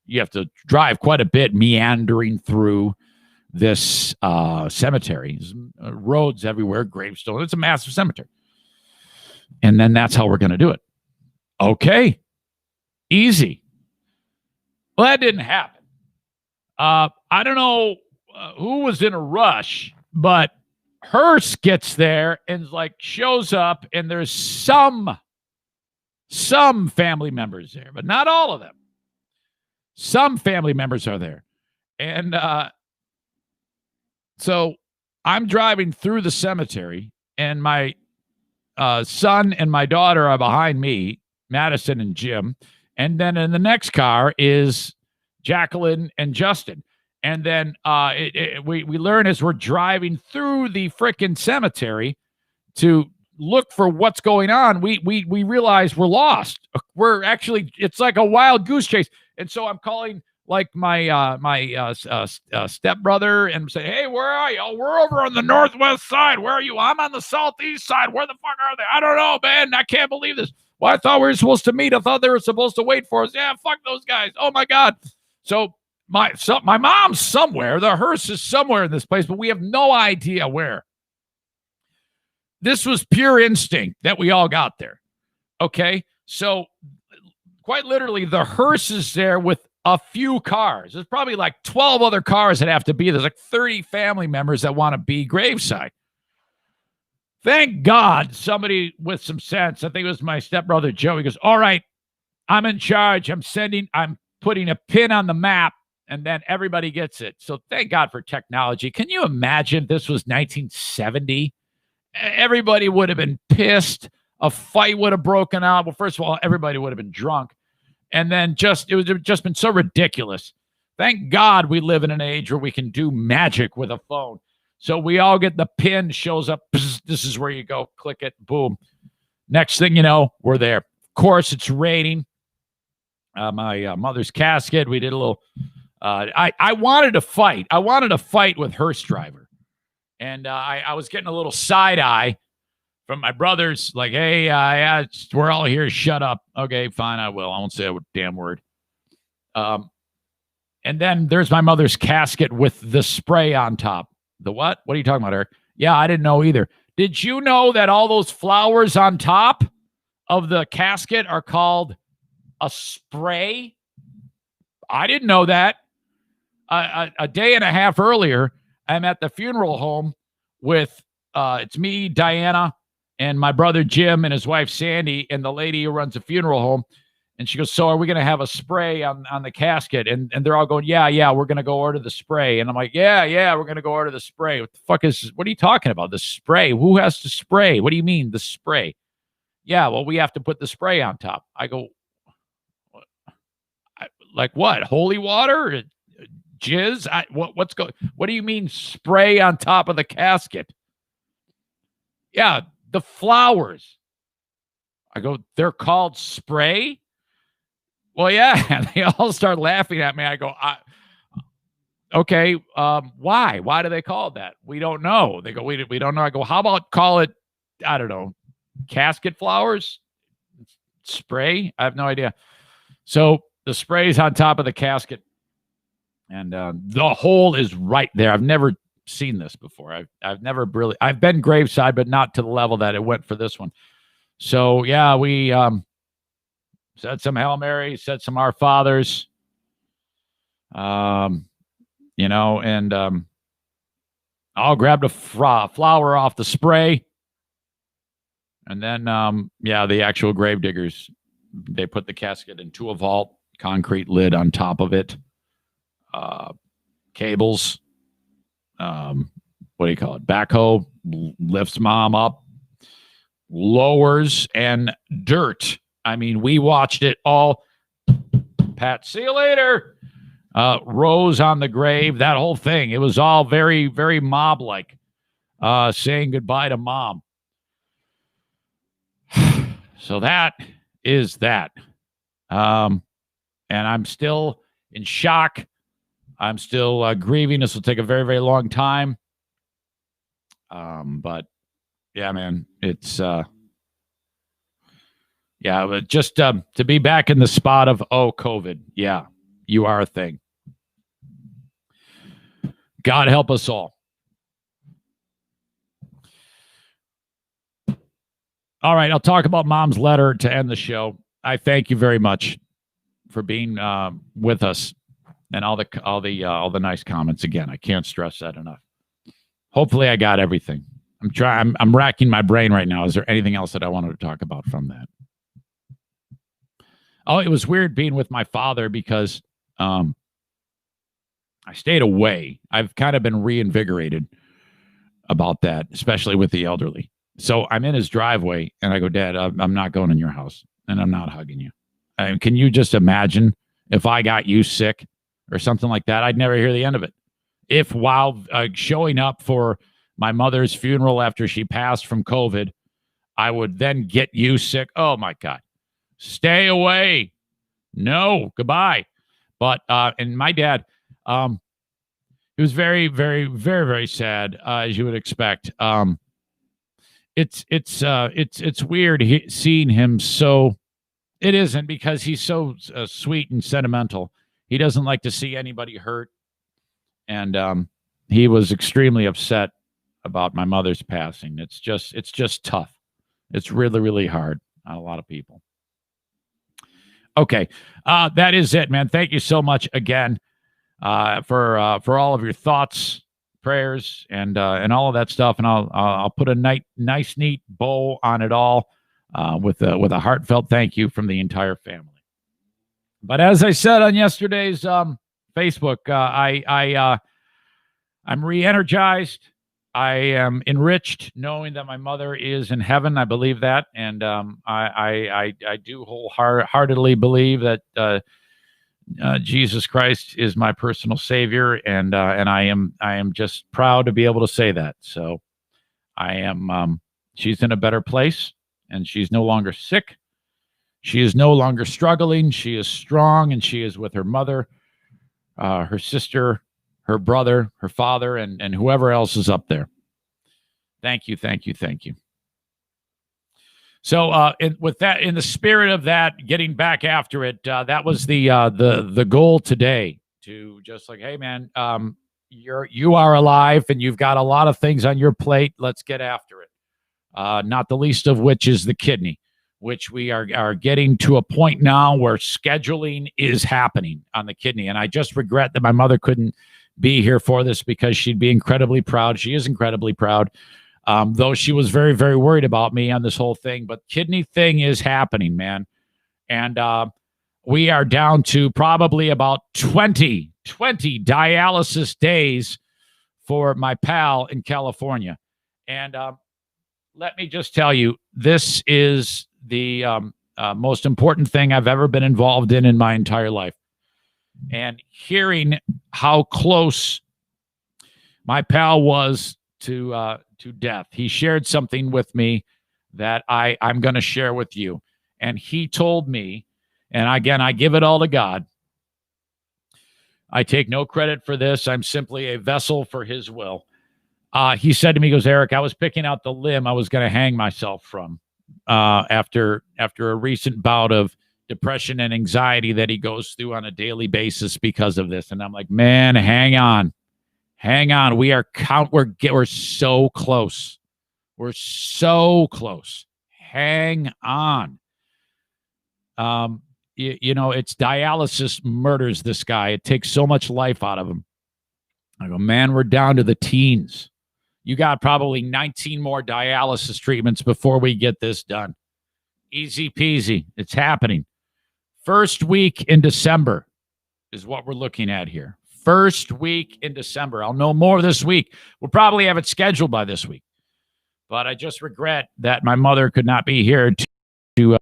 You have to drive quite a bit, meandering through this cemetery. There's roads everywhere, gravestones. It's a massive cemetery. And then that's how we're going to do it. Okay. Easy. Well, that didn't happen. I don't know who was in a rush, but hearse gets there and like shows up, and there's some family members there, but not all of them. Some family members are there. And so I'm driving through the cemetery, and my son and my daughter are behind me, Madison and Jim. And then in the next car is Jacqueline and Justin. And then we learn as we're driving through the frickin' cemetery to look for what's going on, we realize we're lost. We're actually, it's like a wild goose chase. And so I'm calling like my stepbrother and say, hey, where are you? Oh, we're over on the northwest side. Where are you? I'm on the southeast side. Where the fuck are they? I don't know, man. I can't believe this. Well, I thought we were supposed to meet. I thought they were supposed to wait for us. Yeah, fuck those guys. Oh my God. So my mom's somewhere. The hearse is somewhere in this place, but we have no idea where. This was pure instinct that we all got there. Okay. So quite literally, the hearse is there with a few cars. There's probably like 12 other cars that have to be. There's like 30 family members that want to be graveside. Thank God somebody with some sense, I think it was my stepbrother Joe, he goes, all right, I'm in charge. I'm putting a pin on the map, and then everybody gets it. So thank God for technology. Can you imagine if this was 1970? Everybody would have been pissed. A fight would have broken out. Well, first of all, everybody would have been drunk. And then it would have just been so ridiculous. Thank God we live in an age where we can do magic with a phone. So we all get the pin, shows up. This is where you go. Click it. Boom. Next thing you know, we're there. Of course, it's raining. My mother's casket. We did a little. I wanted to fight. I wanted to fight with hearse driver. And I was getting a little side eye from my brothers, like, hey, we're all here. Shut up. Okay, fine, I will. I won't say a damn word. And then there's my mother's casket with the spray on top. The what? What are you talking about, Eric? Yeah, I didn't know either. Did you know that all those flowers on top of the casket are called a spray? I didn't know that. A day and a half earlier, I'm at the funeral home with, it's me, Diana, and my brother Jim and his wife Sandy, and the lady who runs the funeral home. And she goes, so are we going to have a spray on the casket? And they're all going, yeah, we're going to go order the spray. And I'm like, yeah, we're going to go order the spray. What are you talking about? The spray? Who has to spray? What do you mean, the spray? Yeah, well, we have to put the spray on top. I go, like what? Holy water? Jizz? What do you mean spray on top of the casket? Yeah, the flowers. I go, they're called spray? Well, yeah. They all start laughing at me. I go, okay, why? Why do they call it that? We don't know. They go, we don't know. I go, how about call it, I don't know, casket flowers? Spray? I have no idea. So the spray's on top of the casket. And the hole is right there. I've never seen this before. I've been graveside, but not to the level that it went for this one. So yeah, we said some Hail Mary, said some Our Fathers, and I'll grab a flower off the spray, and then the actual grave diggers, they put the casket into a vault, concrete lid on top of it, cables, what do you call it? Backhoe lifts mom up, lowers, and dirt. I mean, we watched it all. Pat, see you later. Rose on the grave, that whole thing. It was all very, very mob-like, saying goodbye to mom. So that is that. And I'm still in shock. I'm still grieving. This will take a very, very long time. But yeah, man, it's but just to be back in the spot of COVID. Yeah, you are a thing. God help us all. All right, I'll talk about mom's letter to end the show. I thank you very much for being with us and all the nice comments. Again, I can't stress that enough. Hopefully, I got everything. I'm racking my brain right now. Is there anything else that I wanted to talk about from that? Oh, it was weird being with my father because I stayed away. I've kind of been reinvigorated about that, especially with the elderly. So I'm in his driveway, and I go, Dad, I'm not going in your house, and I'm not hugging you. Can you just imagine if I got you sick or something like that? I'd never hear the end of it. If while showing up for my mother's funeral after she passed from COVID, I would then get you sick. Oh my God. Stay away. No, goodbye. But and my dad, he was very, very, very, very sad, as you would expect. It's weird seeing him so. It isn't, because he's so sweet and sentimental. He doesn't like to see anybody hurt, and he was extremely upset about my mother's passing. It's just tough. It's really, really hard on a lot of people. Okay, that is it, man. Thank you so much again for all of your thoughts, prayers, and all of that stuff. And I'll put a nice, neat bow on it all with a heartfelt thank you from the entire family. But as I said on yesterday's Facebook, I'm re-energized. I am enriched knowing that my mother is in heaven. I believe that, and I do wholeheartedly believe that Jesus Christ is my personal Savior, and I am just proud to be able to say that. So I am. She's in a better place, and she's no longer sick. She is no longer struggling. She is strong, and she is with her mother, her sister, her brother, her father, and whoever else is up there. Thank you. So with that, in the spirit of that, getting back after it, that was the goal today, to just like, hey man, you are alive and you've got a lot of things on your plate. Let's get after it. Not the least of which is the kidney, which we are getting to a point now where scheduling is happening on the kidney. And I just regret that my mother couldn't be here for this, because she'd be incredibly proud. She is incredibly proud. Though she was very, very worried about me on this whole thing. But kidney thing is happening, man. And we are down to probably about 20 dialysis days for my pal in California. And let me just tell you, this is the most important thing I've ever been involved in my entire life. And hearing how close my pal was to death, he shared something with me that I'm going to share with you. And he told me, and again, I give it all to God. I take no credit for this. I'm simply a vessel for his will. He said to me, he goes, Eric, I was picking out the limb I was going to hang myself from after a recent bout of depression and anxiety that he goes through on a daily basis because of this. And I'm like, man, hang on. We're so close. We're so close. Hang on. It's dialysis murders this guy. It takes so much life out of him. I go, man, we're down to the teens. You got probably 19 more dialysis treatments before we get this done. Easy peasy. It's happening. First week in December is what we're looking at here. First week in December. I'll know more this week. We'll probably have it scheduled by this week. But I just regret that my mother could not be here to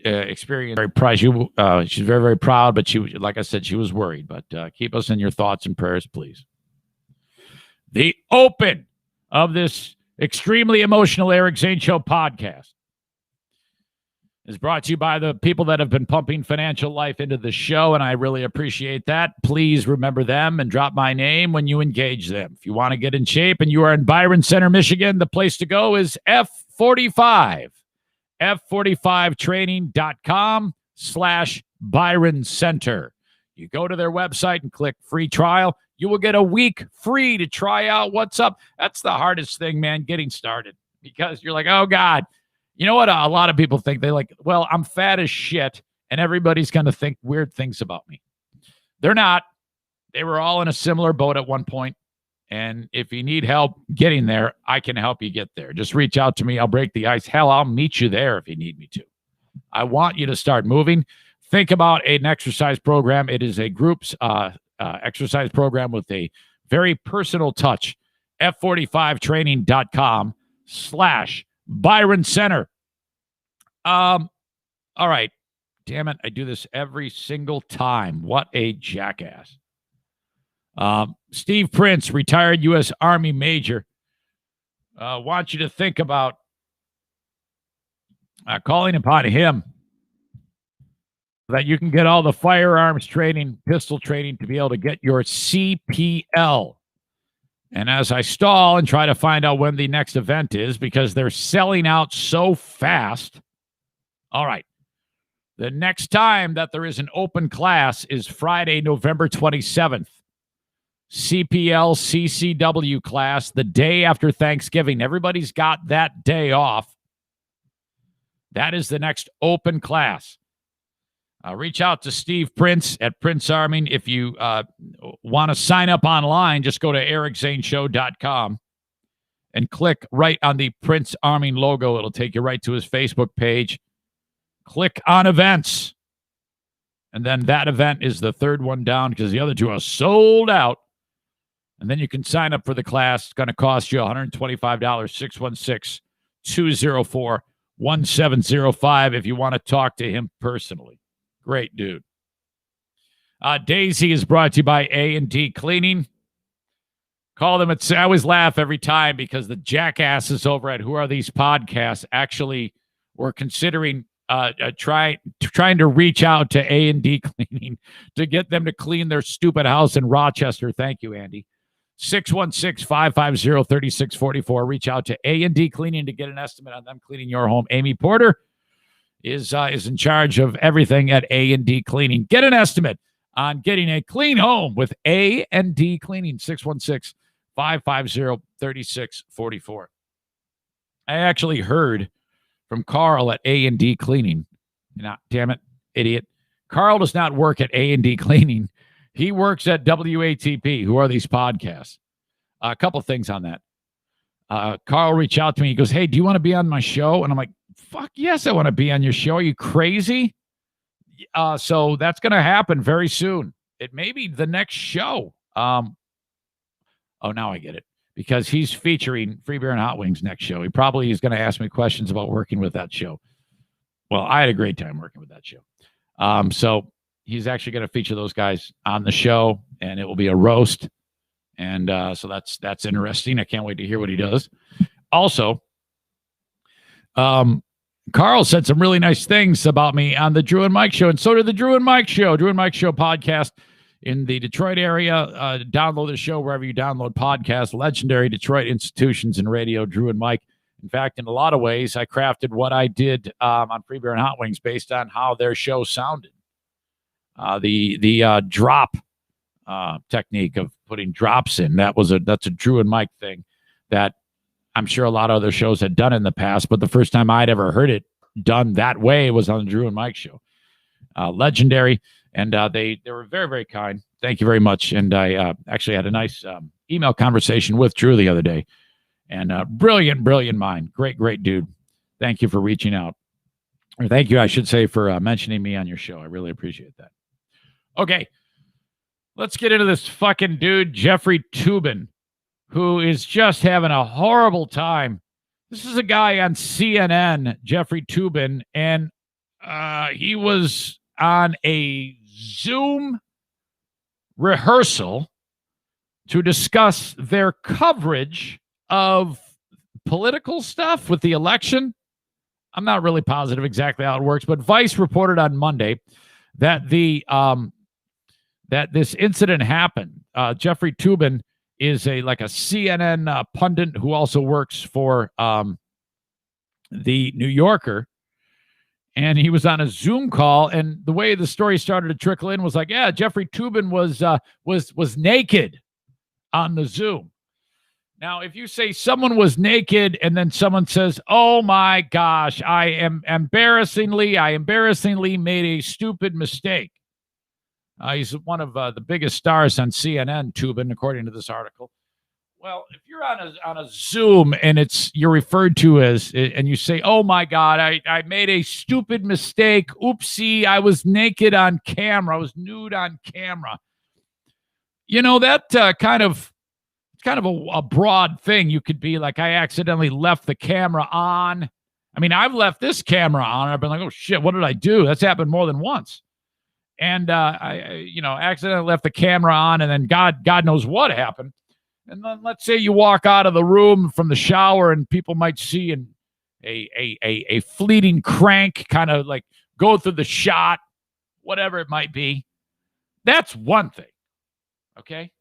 experience very proud. She's very, very proud, but like I said, she was worried. But keep us in your thoughts and prayers, please. The open of this extremely emotional Eric Zane Show podcast is brought to you by the people that have been pumping financial life into the show, and I really appreciate that. Please remember them and drop my name when you engage them. If you want to get in shape and you are in Byron Center, Michigan, the place to go is F45. F45training.com/Byron Center. You go to their website and click free trial. You will get a week free to try out what's up. That's the hardest thing, man, getting started, because you're like, oh, God. You know what a lot of people think? They like, well, I'm fat as shit, and everybody's going to think weird things about me. They're not. They were all in a similar boat at one point. And if you need help getting there, I can help you get there. Just reach out to me. I'll break the ice. Hell, I'll meet you there if you need me to. I want you to start moving. Think about an exercise program. It is a group's exercise program with a very personal touch. F45training.com/Byron Center. All right. Damn it. I do this every single time. What a jackass. Steve Prince, retired U.S. Army Major, want you to think about calling upon him so that you can get all the firearms training, pistol training to be able to get your CPL. And as I stall and try to find out when the next event is, because they're selling out so fast. All right. The next time that there is an open class is Friday, November 27th. CPL CCW class, the day after Thanksgiving. Everybody's got that day off. That is the next open class. Reach out to Steve Prince at Prince Arming. If you want to sign up online, just go to ericzaneshow.com and click right on the Prince Arming logo. It'll take you right to his Facebook page. Click on events. And then that event is the third one down because the other two are sold out. And then you can sign up for the class. It's going to cost you $125, 616-204-1705 if you want to talk to him personally. Great dude. Daisy is brought to you by A&D Cleaning. Call them. I always laugh every time because the jackasses over at Who Are These Podcasts actually were considering trying to reach out to A&D Cleaning to get them to clean their stupid house in Rochester. Thank you, Andy. 616-550-3644. Reach out to A&D Cleaning to get an estimate on them cleaning your home. Amy Porter is in charge of everything at A&D Cleaning. Get an estimate on getting a clean home with A&D Cleaning. 616-550-3644. I actually heard from Carl at A&D Cleaning. Damn it, idiot. Carl does not work at A&D Cleaning. He works at WATP. Who Are These Podcasts? A couple things on that. Carl reached out to me. He goes, hey, do you want to be on my show? And I'm like, fuck yes, I want to be on your show. Are you crazy? So that's going to happen very soon. It may be the next show. Now I get it. Because he's featuring Free Beer and Hot Wings next show. He probably is going to ask me questions about working with that show. Well, I had a great time working with that show. So he's actually going to feature those guys on the show, and it will be a roast. And so that's interesting. I can't wait to hear what he does. Also, Carl said some really nice things about me on the Drew and Mike show, and so did the Drew and Mike show. Drew and Mike show podcast in the Detroit area. Download the show wherever you download podcasts. Legendary Detroit institutions in radio, Drew and Mike. In fact, in a lot of ways, I crafted what I did on Free Beer and Hot Wings based on how their show sounded. The drop technique of putting drops in, that's a Drew and Mike thing that I'm sure a lot of other shows had done in the past, but the first time I'd ever heard it done that way was on the Drew and Mike show. Legendary. And they were very, very kind. Thank you very much. And I actually had a nice email conversation with Drew the other day. And brilliant mind. Great dude. Thank you for reaching out. Or thank you, I should say, for mentioning me on your show. I really appreciate that. Okay. Let's get into this fucking dude, Jeffrey Toobin, who is just having a horrible time. This is a guy on CNN, Jeffrey Toobin, and he was on a Zoom rehearsal to discuss their coverage of political stuff with the election. I'm not really positive exactly how it works, but Vice reported on Monday that that this incident happened. Jeffrey Toobin is a CNN pundit who also works for the New Yorker. And he was on a Zoom call, and the way the story started to trickle in was like, yeah, Jeffrey Toobin was naked on the Zoom. Now, if you say someone was naked and then someone says, oh my gosh, I embarrassingly made a stupid mistake. He's one of the biggest stars on CNN, Toobin, according to this article. Well, if you're on a Zoom and you're referred to as, and you say, oh my God, I made a stupid mistake. Oopsie, I was naked on camera. I was nude on camera. You know, that it's kind of a broad thing. You could be like, I accidentally left the camera on. I mean, I've left this camera on. And I've been like, oh shit, what did I do? That's happened more than once. And I accidentally left the camera on, and then God knows what happened. And then let's say you walk out of the room from the shower and people might see a fleeting crank kind of like go through the shot, whatever it might be. That's one thing. Okay.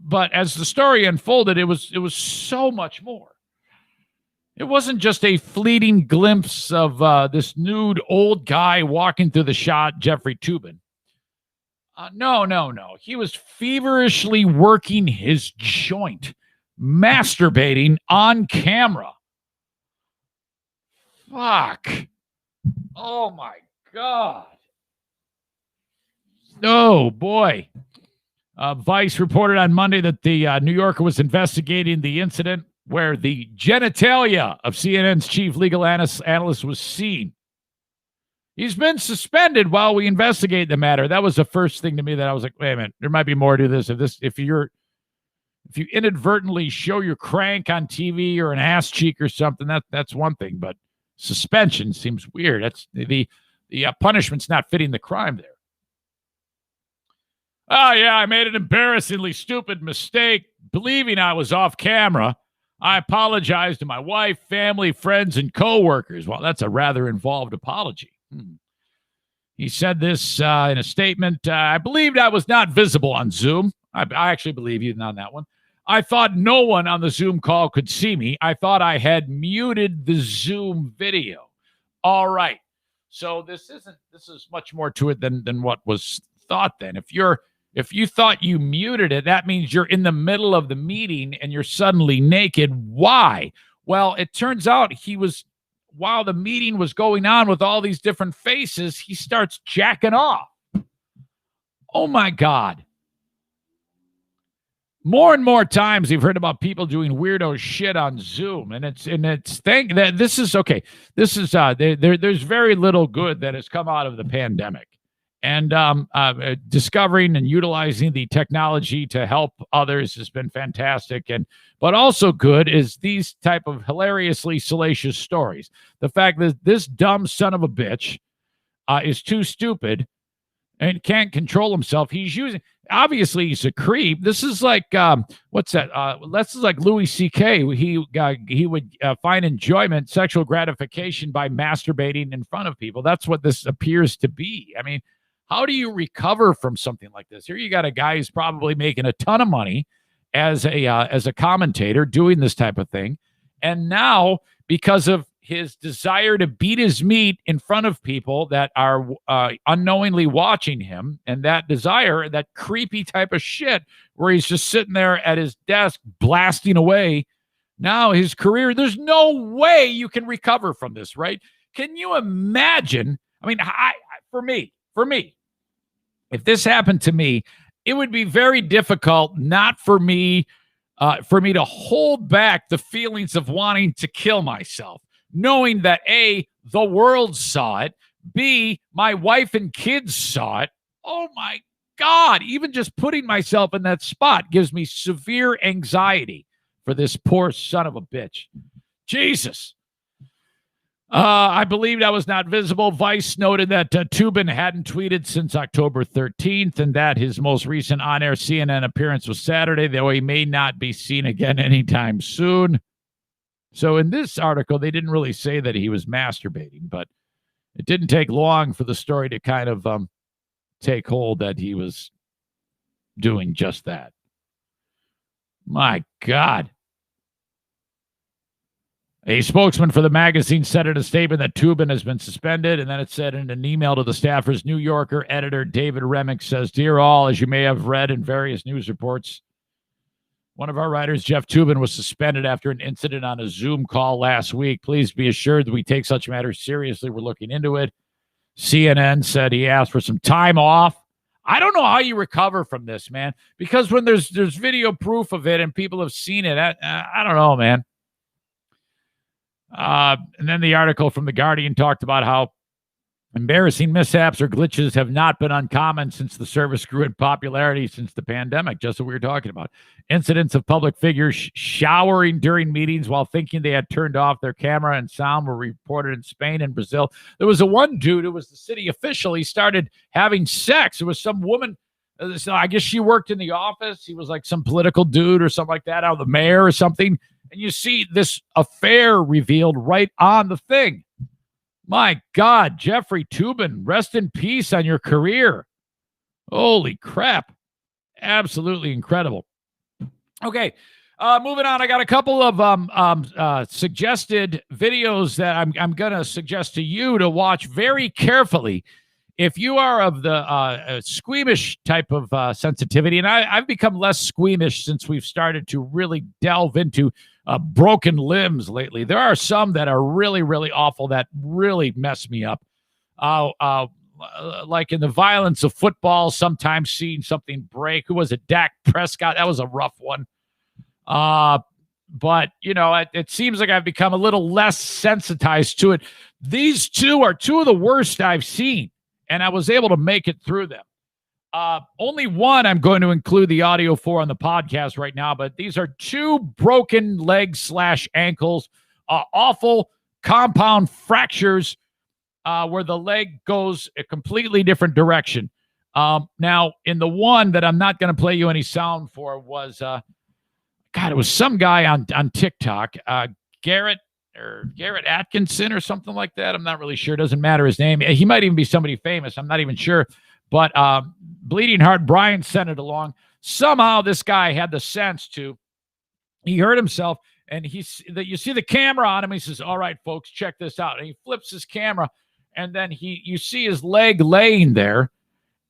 But as the story unfolded, it was so much more. It wasn't just a fleeting glimpse of this nude old guy walking through the shot, Jeffrey Toobin. No. He was feverishly working his joint, masturbating on camera. Fuck. Oh, my God. Oh, boy. Vice reported on Monday that the New Yorker was investigating the incident where the genitalia of CNN's chief legal analyst was seen. He's been suspended while we investigate the matter. That was the first thing to me that I was like, wait a minute, there might be more to this. If you inadvertently show your crank on TV or an ass cheek or something, that's one thing. But suspension seems weird. That's the punishment's not fitting the crime there. Oh, yeah, I made an embarrassingly stupid mistake believing I was off camera. I apologize to my wife, family, friends, and coworkers. Well, that's a rather involved apology. He said this in a statement. I believed I was not visible on Zoom. I actually believe you on that one. I thought no one on the Zoom call could see me. I thought I had muted the Zoom video. All right. So this is much more to it than what was thought then. If you thought you muted it, that means you're in the middle of the meeting and you're suddenly naked. Why? Well, it turns out while the meeting was going on with all these different faces, he starts jacking off. Oh, my God. More and more times we've heard about people doing weirdo shit on Zoom, and it's thank that this is okay. This is there's very little good that has come out of the pandemic. And discovering and utilizing the technology to help others has been fantastic. But also good is these type of hilariously salacious stories. The fact that this dumb son of a bitch is too stupid and can't control himself. Obviously he's a creep. This is like, what's that? This is like Louis C.K. He would find enjoyment, sexual gratification by masturbating in front of people. That's what this appears to be. I mean, how do you recover from something like this? Here you got a guy who's probably making a ton of money as a commentator doing this type of thing. And now, because of his desire to beat his meat in front of people that are unknowingly watching him, and that desire, that creepy type of shit where he's just sitting there at his desk blasting away, now his career, there's no way you can recover from this, right? Can you imagine? I mean, for me, if this happened to me, it would be very difficult not for me to hold back the feelings of wanting to kill myself, knowing that A, the world saw it, B, my wife and kids saw it. Oh my God, even just putting myself in that spot gives me severe anxiety for this poor son of a bitch. Jesus. I believed I was not visible. Vice noted that Toobin hadn't tweeted since October 13th and that his most recent on-air CNN appearance was Saturday, though he may not be seen again anytime soon. So in this article, they didn't really say that he was masturbating, but it didn't take long for the story to kind of take hold that he was doing just that. My God. A spokesman for the magazine said in a statement that Toobin has been suspended, and then it said in an email to the staffers, New Yorker editor David Remick says, Dear all, as you may have read in various news reports, one of our writers, Jeff Toobin, was suspended after an incident on a Zoom call last week. Please be assured that we take such matters seriously. We're looking into it. CNN said he asked for some time off. I don't know how you recover from this, man, because when there's video proof of it and people have seen it, I don't know, man. And then the article from The Guardian talked about how embarrassing mishaps or glitches have not been uncommon since the service grew in popularity since the pandemic, just what we were talking about. Incidents of public figures showering during meetings while thinking they had turned off their camera and sound were reported in Spain and Brazil. There was one dude who was the city official. He started having sex. It was some woman. So I guess she worked in the office. He was like some political dude or something like that, out of the mayor or something. And you see this affair revealed right on the thing. My God, Jeffrey Toobin, rest in peace on your career. Holy crap. Absolutely incredible. Okay, moving on. I got a couple of suggested videos that I'm going to suggest to you to watch very carefully. If you are of the squeamish type of sensitivity, and I've become less squeamish since we've started to really delve into broken limbs lately. There are some that are really, really awful that really mess me up. Like in the violence of football, sometimes seeing something break. Who was it? Dak Prescott. That was a rough one. But, you know, it seems like I've become a little less sensitized to it. These two are two of the worst I've seen, and I was able to make it through them. Only one I'm going to include the audio for on the podcast right now, but these are two broken legs / ankles, awful compound fractures where the leg goes a completely different direction. Now, in the one that I'm not going to play you any sound for was, it was some guy on TikTok, Garrett Atkinson or something like that. I'm not really sure. Doesn't matter his name. He might even be somebody famous. I'm not even sure. But Bleeding Heart Brian sent it along. Somehow this guy had the sense to, he hurt himself, and you see the camera on him. He says, all right, folks, check this out. And he flips his camera, and then you see his leg laying there,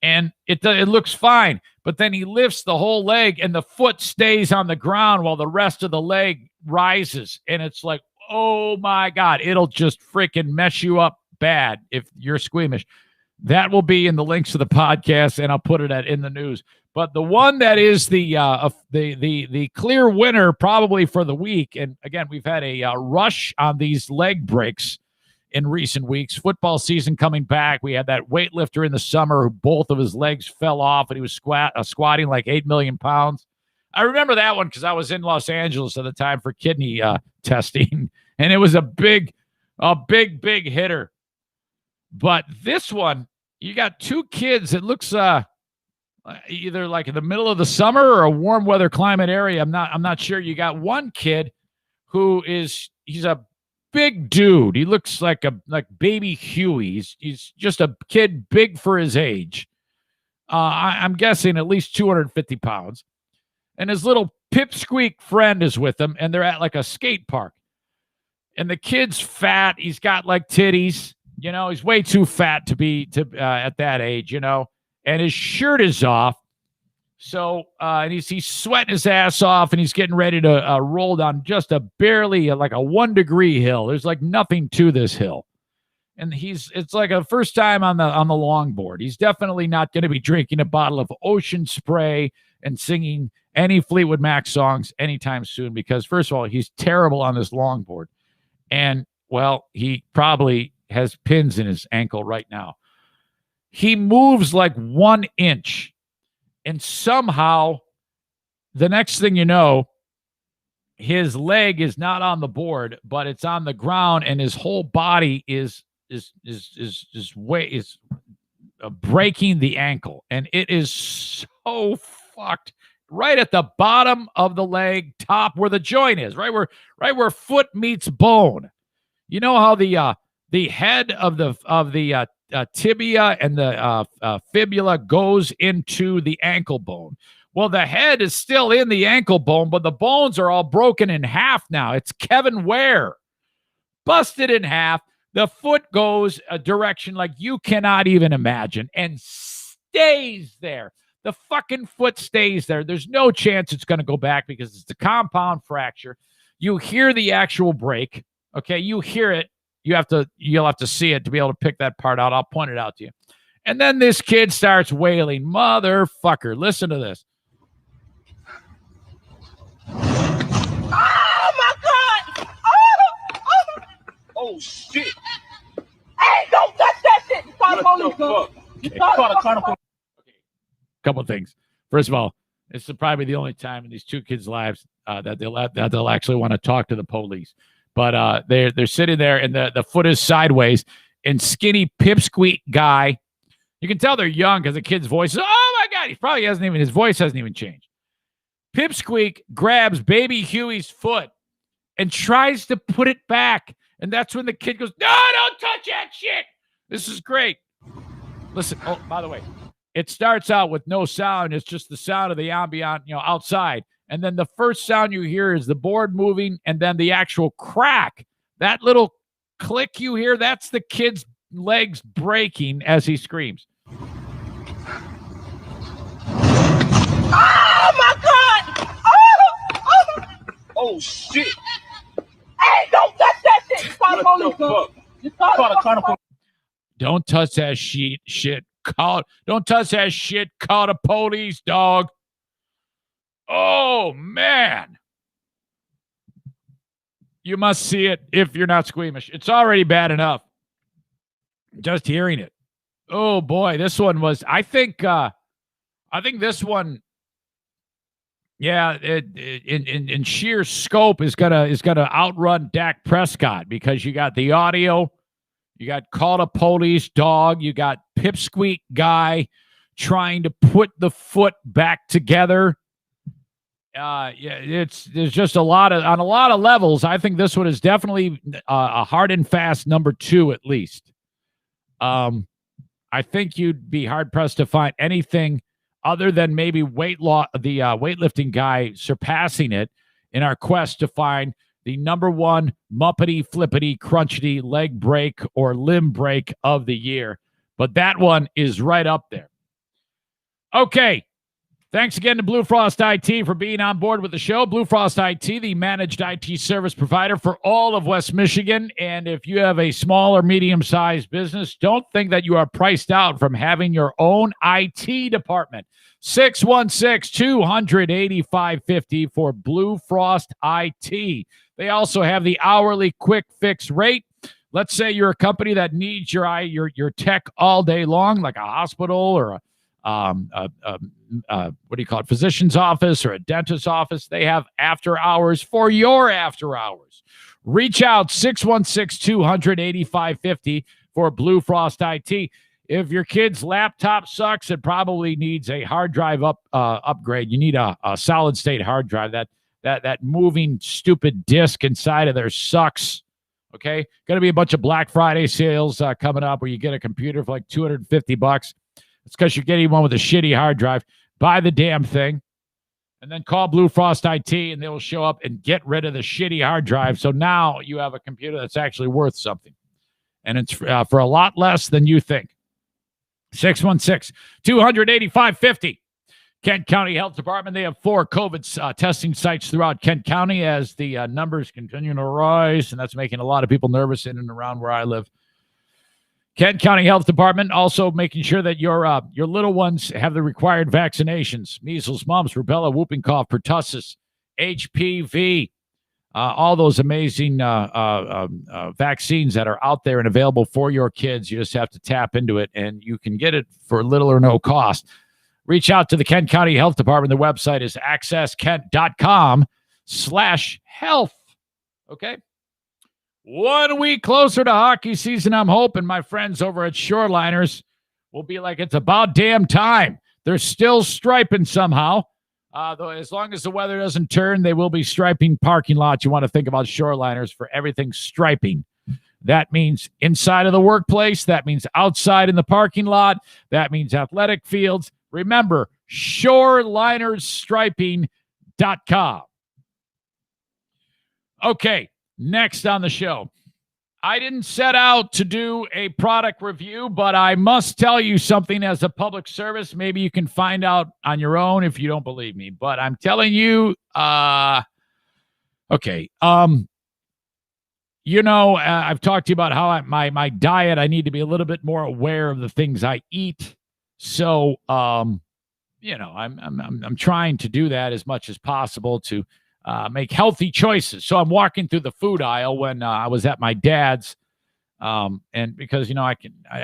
and it looks fine. But then he lifts the whole leg, and the foot stays on the ground while the rest of the leg rises. And it's like, oh, my God, it'll just freaking mess you up bad if you're squeamish. That will be in the links to the podcast, and I'll put it in the news. But the one that is the clear winner probably for the week, and again, we've had a rush on these leg breaks in recent weeks. Football season coming back. We had that weightlifter in the summer who both of his legs fell off, and he was squatting like 8 million pounds. I remember that one because I was in Los Angeles at the time for kidney testing, and it was a big hitter. But this one, you got two kids. It looks either like in the middle of the summer or a warm weather climate area. I'm not sure. You got one kid who he's a big dude. He looks like baby Huey. He's just a kid big for his age. I'm guessing at least 250 pounds. And his little pipsqueak friend is with him, and they're at like a skate park. And the kid's fat. He's got like titties. You know, he's way too fat to be at that age, you know, and his shirt is off. So and he's sweating his ass off, and he's getting ready to roll down just barely like a 1 degree hill. There's like nothing to this hill. And it's like a first time on the longboard. He's definitely not going to be drinking a bottle of Ocean Spray and singing any Fleetwood Mac songs anytime soon, because first of all, he's terrible on this longboard. And well, he probably has pins in his ankle right now. He moves like 1 inch, and somehow the next thing you know, his leg is not on the board, but it's on the ground, and his whole body is breaking the ankle, and it is so fucked. Right at the bottom of the leg, top where the joint is, right where foot meets bone. You know how the head of the tibia and the fibula goes into the ankle bone. Well, the head is still in the ankle bone, but the bones are all broken in half now. It's Kevin Ware. Busted in half. The foot goes a direction like you cannot even imagine and stays there. The fucking foot stays there. There's no chance it's going to go back because it's a compound fracture. You hear the actual break. Okay, you hear it. You'll have to see it to be able to pick that part out. I'll point it out to you. And then this kid starts wailing, motherfucker. Listen to this. Oh my God! Oh shit! Hey, don't touch that shit! You call the police. Okay. Couple of things. First of all, this is probably the only time in these two kids' lives that they'll actually want to talk to the police. But they're sitting there, and the foot is sideways, and skinny pipsqueak guy. You can tell they're young because the kid's voice is, oh my God, He probably hasn't even, his voice hasn't even changed. Pipsqueak grabs baby Huey's foot and tries to put it back. And that's when the kid goes, no, don't touch that shit. This is great. Listen, oh, by the way, it starts out with no sound. It's just the sound of the ambient, outside. And then the first sound you hear is the board moving and then the actual crack. That little click you hear, that's the kid's legs breaking as he screams. Oh my God! Oh shit! Hey, don't touch that shit! Just call the police, cuz. Just call the police. Don't touch that shit. Don't touch that shit. Call the police, dog. Oh man. You must see it if you're not squeamish. It's already bad enough just hearing it. Oh boy, this one was. I think this one. Yeah, in sheer scope is gonna outrun Dak Prescott because you got the audio, you got call the police, dog, you got pipsqueak guy trying to put the foot back together. There's just on a lot of levels. I think this one is definitely a hard and fast number 2 at least. I think you'd be hard pressed to find anything other than maybe weightlifting guy surpassing it in our quest to find the number 1 muppety, flippity, crunchity leg break or limb break of the year. But that one is right up there. Okay. Thanks again to Blue Frost IT for being on board with the show. Blue Frost IT, the managed IT service provider for all of West Michigan. And if you have a small or medium-sized business, don't think that you are priced out from having your own IT department. 616-200-8550 for Blue Frost IT. They also have the hourly quick fix rate. Let's say you're a company that needs your tech all day long, like a hospital or a physician's office or a dentist's office. They have after hours for your after hours. Reach out 616-200-8550 for Blue Frost IT. If your kid's laptop sucks, it probably needs a hard drive upgrade. You need a solid state hard drive. That moving stupid disk inside of there sucks. Okay, going to be a bunch of Black Friday sales coming up where you get a computer for like $250. It's because you're getting one with a shitty hard drive. Buy the damn thing and then call Blue Frost IT and they will show up and get rid of the shitty hard drive. So now you have a computer that's actually worth something. And it's for a lot less than you think. 616-200-8550. Kent County Health Department. They have 4 COVID testing sites throughout Kent County as the numbers continue to rise. And that's making a lot of people nervous in and around where I live. Kent County Health Department also making sure that your little ones have the required vaccinations: measles, mumps, rubella, whooping cough, pertussis, HPV, all those amazing vaccines that are out there and available for your kids. You just have to tap into it, and you can get it for little or no cost. Reach out to the Kent County Health Department. The website is accesskent.com/health. Okay. 1 week closer to hockey season. I'm hoping my friends over at Shoreliners will be like, it's about damn time. They're still striping somehow. Though, as long as the weather doesn't turn, they will be striping parking lots. You want to think about Shoreliners for everything striping. That means inside of the workplace. That means outside in the parking lot. That means athletic fields. Remember, shorelinersstriping.com. Okay. Next on the show, I didn't set out to do a product review, but I must tell you something as a public service. Maybe you can find out on your own if you don't believe me, but I'm telling you, I've talked to you about how my diet, I need to be a little bit more aware of the things I eat. So, I'm trying to do that as much as possible to make healthy choices. So I'm walking through the food aisle when I was at my dad's, and because I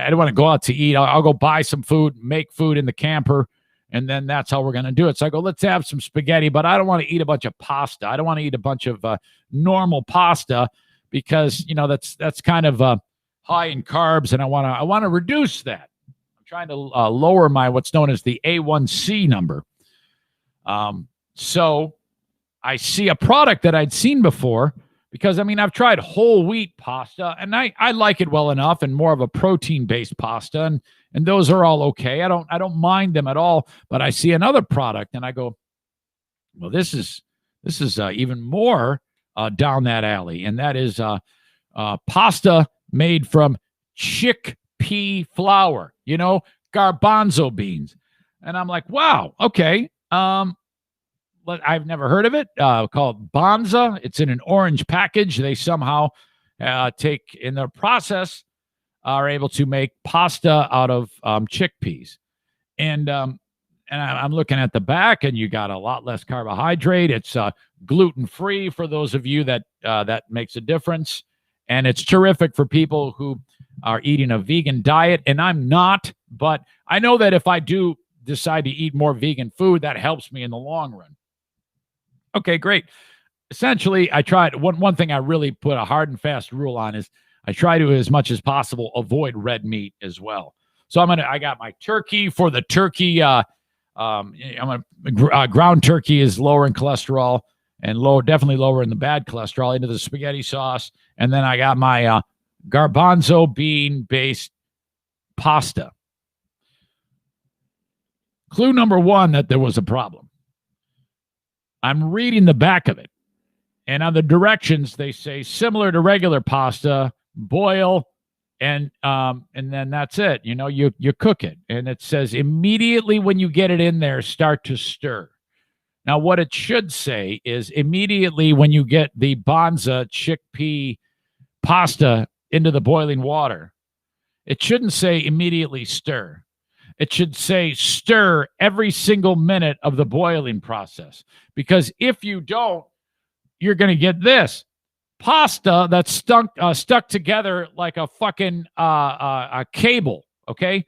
don't want to go out to eat. I'll go buy some food, make food in the camper, and then that's how we're going to do it. So I go, let's have some spaghetti, but I don't want to eat a bunch of pasta. I don't want to eat a bunch of normal pasta because that's kind of high in carbs, and I want to reduce that. trying to lower my what's known as the A1C number. So I see a product that I'd seen before because, I mean, I've tried whole wheat pasta, and I like it well enough, and more of a protein-based pasta, and those are all okay. I don't mind them at all, but I see another product, and I go, well, this is even more down that alley, and that is pasta made from chickpea flour, garbanzo beans. And I'm like, wow, okay. I've never heard of it, called Bonza. It's in an orange package. They somehow take, in their process, are able to make pasta out of chickpeas. And I'm looking at the back, and you got a lot less carbohydrate. It's gluten-free for those of you that makes a difference. And it's terrific for people who are eating a vegan diet. And I'm not, but I know that if I do decide to eat more vegan food, that helps me in the long run. Okay, great. Essentially, I tried one thing I really put a hard and fast rule on is I try to, as much as possible, avoid red meat as well. So I got my turkey. For the turkey, ground turkey is lower in cholesterol and definitely lower in the bad cholesterol, into the spaghetti sauce. And then I got my garbanzo bean-based pasta. Clue number one that there was a problem. I'm reading the back of it, and on the directions they say, similar to regular pasta, boil, and then that's it. You cook it, and it says immediately when you get it in there, start to stir. Now, what it should say is immediately when you get the Bonza chickpea pasta into the boiling water, it shouldn't say immediately stir. It should say stir every single minute of the boiling process. Because if you don't, you're going to get this pasta that's stuck together like a fucking a cable, okay?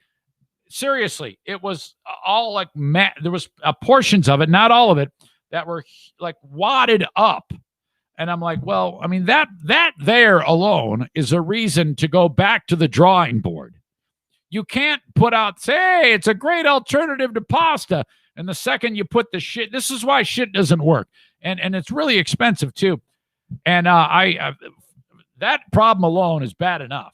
Seriously, it was all like there was portions of it, not all of it, that were like wadded up. And I'm like, well, I mean, that there alone is a reason to go back to the drawing board. You can't put out, say, hey, it's a great alternative to pasta. And the second you put the shit, this is why shit doesn't work. And it's really expensive too. And that problem alone is bad enough.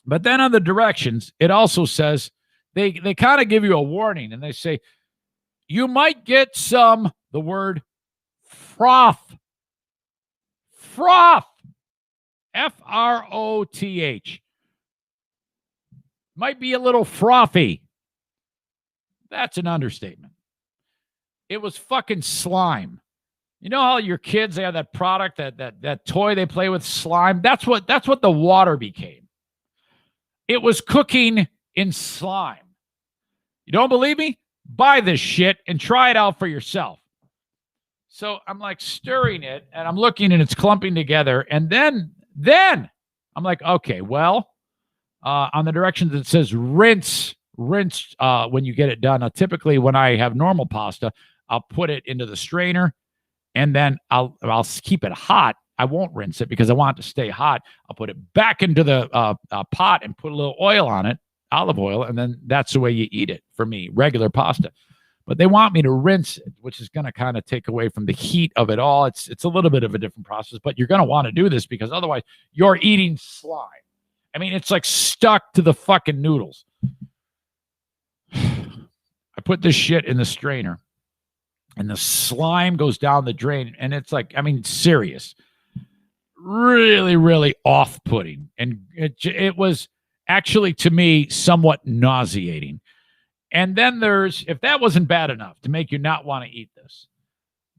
But then on the directions, it also says, they kind of give you a warning, and they say, you might get the word froth. Froth. F-R-O-T-H. Might be a little frothy. That's an understatement. It was fucking slime. You know how your kids, they have that product, that toy they play with, slime? That's what the water became. It was cooking in slime. You don't believe me? Buy this shit and try it out for yourself. So I'm like stirring it, and I'm looking, and it's clumping together. And then I'm like, okay, well, on the directions it says rinse when you get it done. Now, typically when I have normal pasta, I'll put it into the strainer, and then I'll keep it hot. I won't rinse it because I want it to stay hot. I'll put it back into the pot and put a little oil on it, olive oil, and then that's the way you eat it for me, regular pasta. But they want me to rinse it, which is going to kind of take away from the heat of it all. It's a little bit of a different process, but you're going to want to do this because otherwise you're eating slime. I mean, it's like stuck to the fucking noodles. I put this shit in the strainer, and the slime goes down the drain, and it's like, I mean, serious. Really, really off-putting. And it was actually, to me, somewhat nauseating. And then if that wasn't bad enough to make you not want to eat this,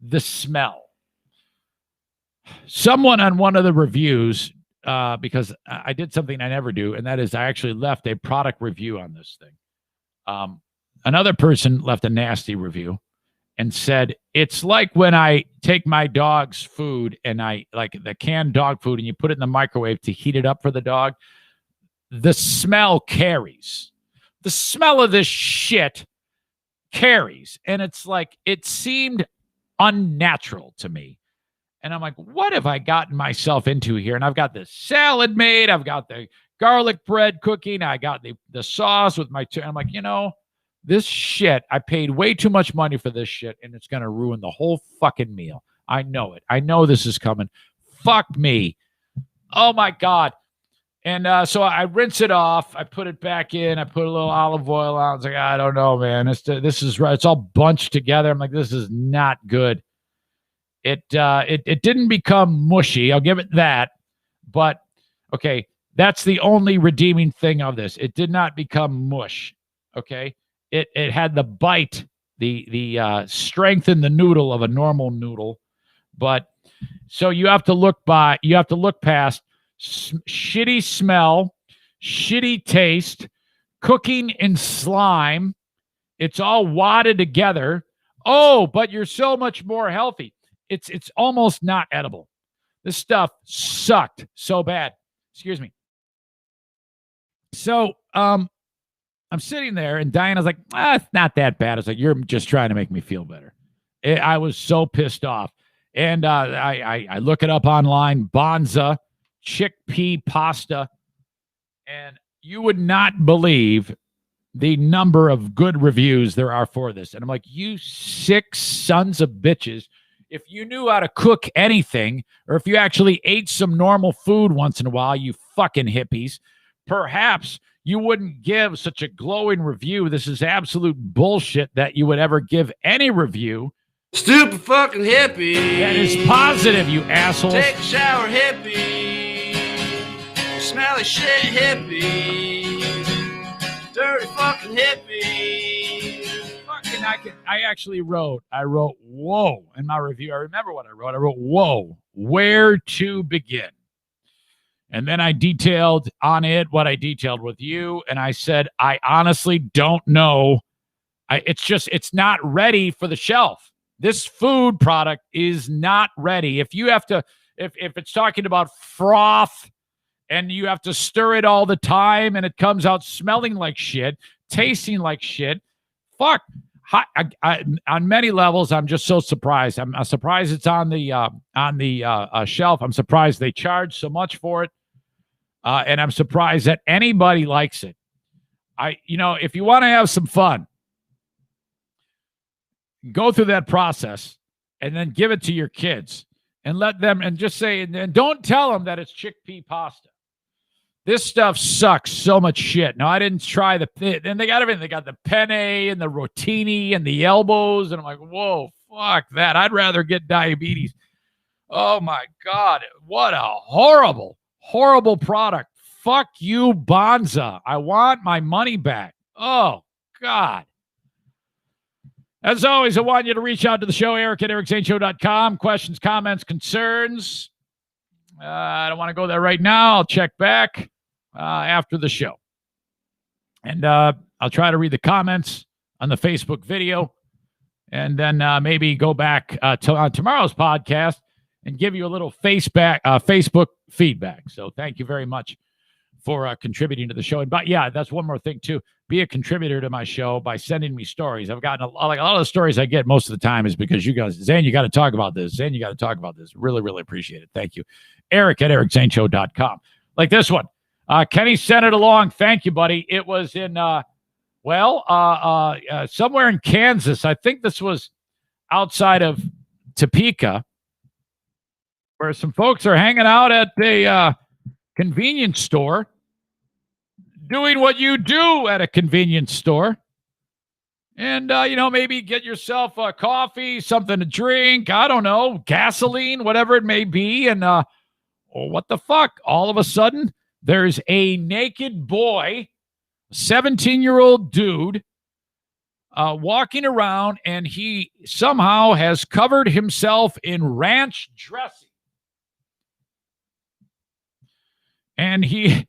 the smell. Someone on one of the reviews, because I did something I never do, and that is I actually left a product review on this thing. Another person left a nasty review and said, it's like when I take my dog's food, and I like the canned dog food, and you put it in the microwave to heat it up for the dog. The smell carries. The smell of this shit carries. And it's like, it seemed unnatural to me. And I'm like, what have I gotten myself into here? And I've got the salad made. I've got the garlic bread cooking. I got the sauce with my. I'm like, this shit. I paid way too much money for this shit, and it's gonna ruin the whole fucking meal. I know it. I know this is coming. Fuck me. Oh my God. And so I rinse it off. I put it back in. I put a little olive oil on. I was like, I don't know, man. This is right. It's all bunched together. I'm like, this is not good. It didn't become mushy. I'll give it that. But okay, that's the only redeeming thing of this. It did not become mush. Okay, it had the bite, the strength in the noodle of a normal noodle. But so you have to look past shitty smell, shitty taste, cooking in slime. It's all wadded together. Oh, but you're so much more healthy. It's almost not edible. This stuff sucked so bad. Excuse me. So I'm sitting there, and Diana's like, it's not that bad. It's like, you're just trying to make me feel better. I was so pissed off. And I look it up online, Bonza chickpea pasta, and you would not believe the number of good reviews there are for this. And I'm like, you sick sons of bitches. If you knew how to cook anything, or if you actually ate some normal food once in a while, you fucking hippies, perhaps you wouldn't give such a glowing review. This is absolute bullshit that you would ever give any review. Stupid fucking hippie. That is positive, you assholes. Take a shower, hippie. Smelly shit, hippie. Dirty fucking hippie. Fucking, I wrote, whoa, in my review. I remember what I wrote. I wrote, whoa, where to begin? And then I detailed on it what I detailed with you. And I said, I honestly don't know. It's not ready for the shelf. This food product is not ready. If it's talking about froth and you have to stir it all the time and it comes out smelling like shit, tasting like shit, fuck. On many levels, I'm just so surprised. I'm surprised it's on the shelf. I'm surprised they charge so much for it. And I'm surprised that anybody likes it. If you want to have some fun, go through that process and then give it to your kids and let them, and just say, and don't tell them that it's chickpea pasta. This stuff sucks so much shit. Now, I didn't try and they got everything. They got the penne and the rotini and the elbows. And I'm like, whoa, fuck that. I'd rather get diabetes. Oh my God. What a horrible, horrible product. Fuck you, Bonza. I want my money back. Oh God. As always, I want you to reach out to the show, Eric at ericzaneshow.com. Questions, comments, concerns. I don't want to go there right now. I'll check back after the show. And I'll try to read the comments on the Facebook video. And then maybe go back on tomorrow's podcast and give you a little Facebook feedback. So thank you very much for contributing to the show. And yeah, that's one more thing too. Be a contributor to my show by sending me stories. I've gotten a lot of the stories I get most of the time is because you guys, Zane, you got to talk about this. Zane, you got to talk about this. Really, really appreciate it. Thank you. Eric at ericzaneshow.com. Like this one. Kenny sent it along. Thank you, buddy. It was in, somewhere in Kansas. I think this was outside of Topeka, where some folks are hanging out at a convenience store, doing what you do at a convenience store. And, maybe get yourself a coffee, something to drink, I don't know, gasoline, whatever it may be. And what the fuck? All of a sudden, there's a naked boy, 17-year-old dude, walking around, and he somehow has covered himself in ranch dressing. And he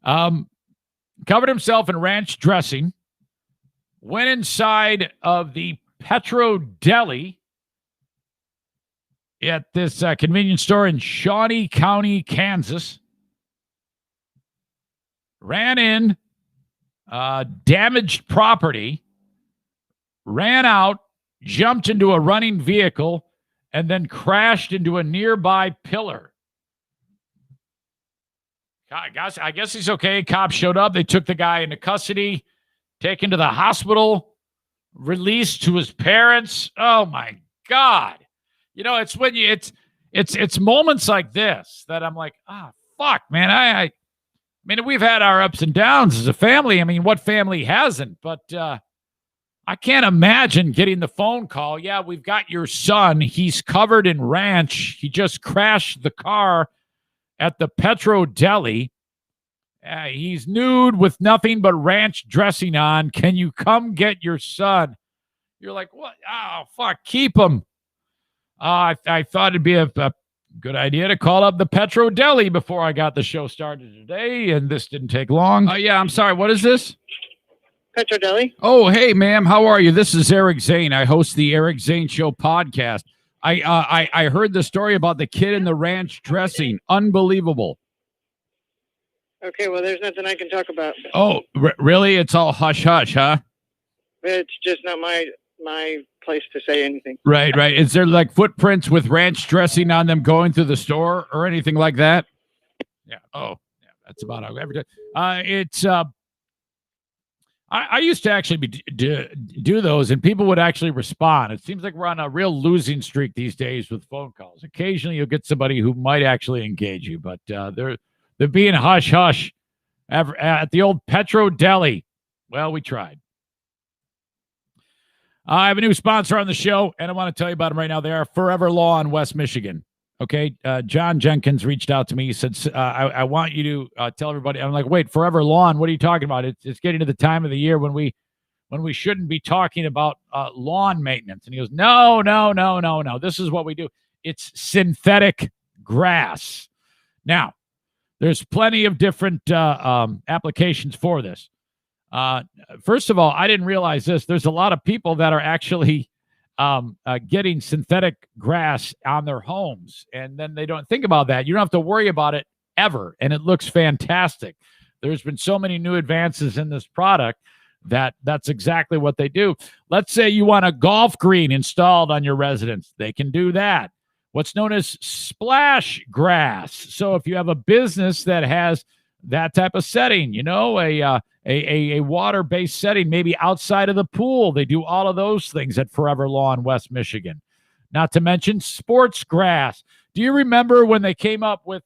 covered himself in ranch dressing, went inside of the Petro Deli at this convenience store in Shawnee County, Kansas, ran in, damaged property, ran out, jumped into a running vehicle, and then crashed into a nearby pillar. I guess he's okay. Cops showed up. They took the guy into custody, taken to the hospital, released to his parents. Oh my God. You know, it's when it's moments like this that I'm like, fuck, man. I mean, we've had our ups and downs as a family. I mean, what family hasn't? But I can't imagine getting the phone call. Yeah, we've got your son. He's covered in ranch. He just crashed the car at the Petro Deli. He's nude with nothing but ranch dressing on. Can you come get your son? You're like, what? Oh, fuck, keep him. I thought it'd be a good idea to call up the Petro Deli before I got the show started today, and this didn't take long. Yeah, I'm sorry. What is this? Petro Deli. Oh, hey, ma'am. How are you? This is Eric Zane. I host the Eric Zane Show podcast. I heard the story about the kid in the ranch dressing. Unbelievable. Okay, well, there's nothing I can talk about. Oh, really? It's all hush-hush, huh? It's just not my place to say anything. Right. Is there like footprints with ranch dressing on them going through the store or anything like that? Yeah. Oh, yeah. That's about all. Every time. It's I used to actually do those, and people would actually respond. It seems like we're on a real losing streak these days with phone calls. Occasionally, you'll get somebody who might actually engage you, but they're being hush-hush at the old Petro Deli. Well, we tried. I have a new sponsor on the show, and I want to tell you about them right now. They are Forever Law in West Michigan. Okay, John Jenkins reached out to me. He said, I want you to tell everybody. I'm like, wait, Forever Lawn? What are you talking about? It's getting to the time of the year when we shouldn't be talking about lawn maintenance. And he goes, no. This is what we do. It's synthetic grass. Now, there's plenty of different applications for this. First of all, I didn't realize this. There's a lot of people that are actually getting synthetic grass on their homes, and then they don't think about that. You don't have to worry about it ever, and it looks fantastic. There's been so many new advances in this product that's exactly what they do. Let's say you want a golf green installed on your residence. They can do that. What's known as splash grass. So if you have a business that has that type of setting, you know, a water-based setting, maybe outside of the pool. They do all of those things at Forever Law in West Michigan. Not to mention sports grass. Do you remember when they came up with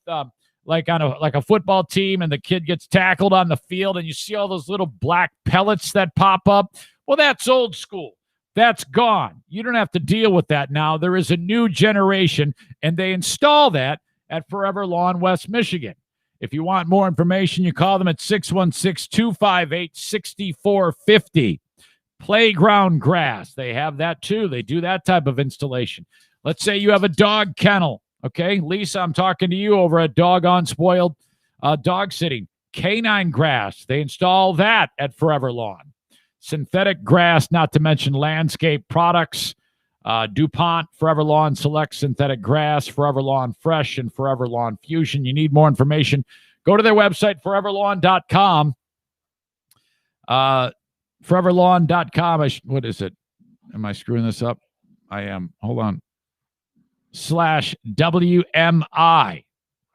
like a football team and the kid gets tackled on the field and you see all those little black pellets that pop up? Well, that's old school. That's gone. You don't have to deal with that now. There is a new generation, and they install that at Forever Law in West Michigan. If you want more information, you call them at 616-258-6450. Playground grass. They have that too. They do that type of installation. Let's say you have a dog kennel. Okay, Lisa, I'm talking to you over at Doggone Spoiled Dog Sitting. Canine grass. They install that at Forever Lawn. Synthetic grass, not to mention landscape products. DuPont, Forever Lawn Select Synthetic Grass, Forever Lawn Fresh, and Forever Lawn Fusion. You need more information, go to their website, foreverlawn.com. Foreverlawn.com. What is it? Am I screwing this up? I am. Hold on. /WMI.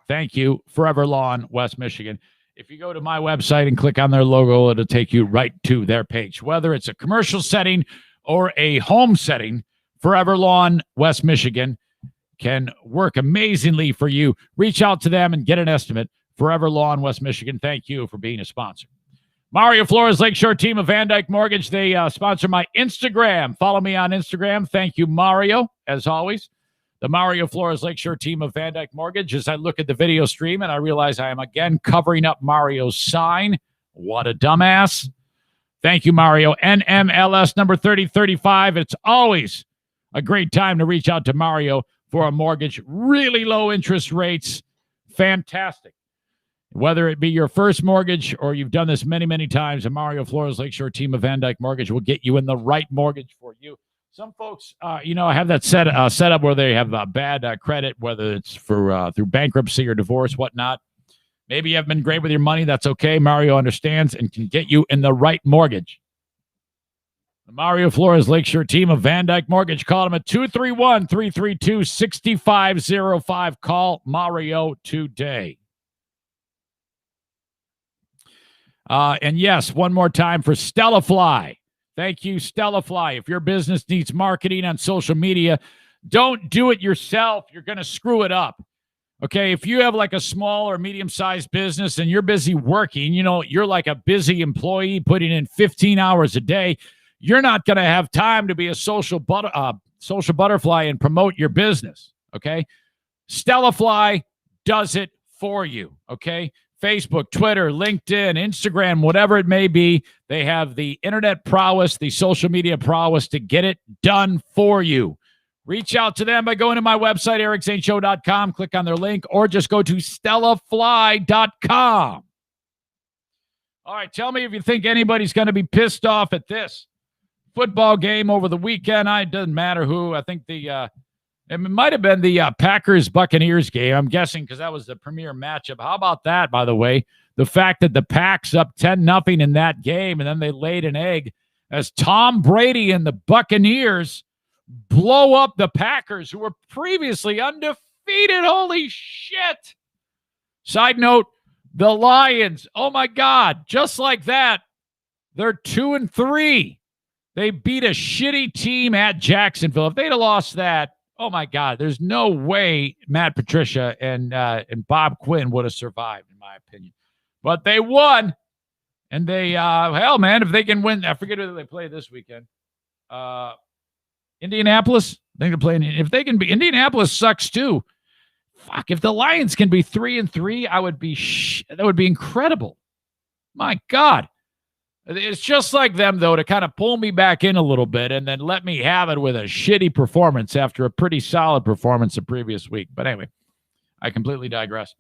Thank you, Forever Lawn, West Michigan. If you go to my website and click on their logo, it'll take you right to their page. Whether it's a commercial setting or a home setting, Forever Lawn, West Michigan can work amazingly for you. Reach out to them and get an estimate. Forever Lawn, West Michigan. Thank you for being a sponsor. Mario Flores Lakeshore team of Van Dyke Mortgage. They sponsor my Instagram. Follow me on Instagram. Thank you, Mario, as always. The Mario Flores Lakeshore team of Van Dyke Mortgage. As I look at the video stream and I realize I am again covering up Mario's sign. What a dumbass. Thank you, Mario. NMLS number 3035. It's always a great time to reach out to Mario for a mortgage. Really low interest rates. Fantastic. Whether it be your first mortgage or you've done this many, many times, a Mario Flores Lakeshore team of Van Dyke Mortgage will get you in the right mortgage for you. Some folks, have that set up where they have bad credit, whether it's for through bankruptcy or divorce, whatnot. Maybe you haven't been great with your money. That's okay. Mario understands and can get you in the right mortgage. The Mario Flores Lakeshore team of Van Dyke Mortgage. Call them at 231-332-6505. Call Mario today. And yes, one more time for Stella Fly. Thank you, Stella Fly. If your business needs marketing on social media, don't do it yourself. You're going to screw it up. Okay, if you have like a small or medium-sized business and you're busy working, you're like a busy employee putting in 15 hours a day, you're not going to have time to be a social butterfly and promote your business, okay? Stella Fly does it for you, okay? Facebook, Twitter, LinkedIn, Instagram, whatever it may be, they have the internet prowess, the social media prowess to get it done for you. Reach out to them by going to my website, ericzaneshow.com, click on their link, or just go to stellafly.com. All right, tell me if you think anybody's going to be pissed off at this football game over the weekend. It doesn't matter who. I think it might have been the Packers-Buccaneers game, I'm guessing, because that was the premier matchup. How about that, by the way? The fact that the Packs up 10-0 in that game, and then they laid an egg as Tom Brady and the Buccaneers blow up the Packers, who were previously undefeated. Holy shit. Side note, the Lions, oh my God, just like that, they're 2-3. They beat a shitty team at Jacksonville. If they'd have lost that, oh my God, there's no way Matt Patricia and Bob Quinn would have survived, in my opinion. But they won, and they, hell, man, if they can win, I forget who they play this weekend. Indianapolis, I think they're playing. If they can be, Indianapolis sucks too. Fuck, if the Lions can be 3-3, that would be incredible. My God. It's just like them, though, to kind of pull me back in a little bit and then let me have it with a shitty performance after a pretty solid performance the previous week. But anyway, I completely digress.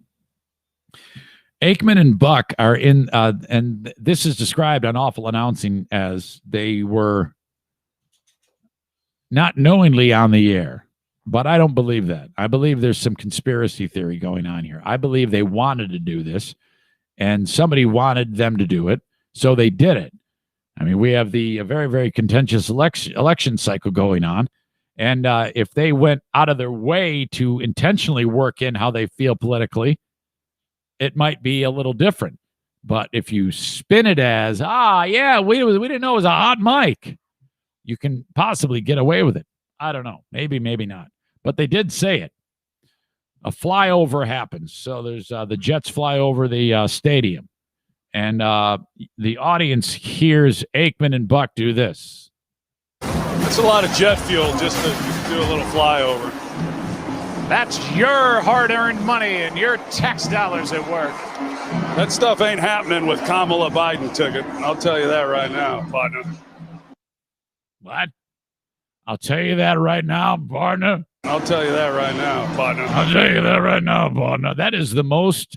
Aikman and Buck are in, and this is described on Awful Announcing as they were not knowingly on the air, but I don't believe that. I believe there's some conspiracy theory going on here. I believe they wanted to do this, and somebody wanted them to do it, so they did it. I mean, we have the very, very contentious election cycle going on, and if they went out of their way to intentionally work in how they feel politically, it might be a little different. But if you spin it as, we didn't know it was a hot mic, you can possibly get away with it. I don't know. Maybe not. But they did say it. A flyover happens. So there's the Jets fly over the stadium. And the audience hears Aikman and Buck do this. That's a lot of jet fuel just to do a little flyover. That's your hard-earned money and your tax dollars at work. That stuff ain't happening with Kamala Biden ticket. I'll tell you that right now, partner. What? I'll tell you that right now, partner. I'll tell you that right now, partner. I'll tell you that right now, partner. That is the most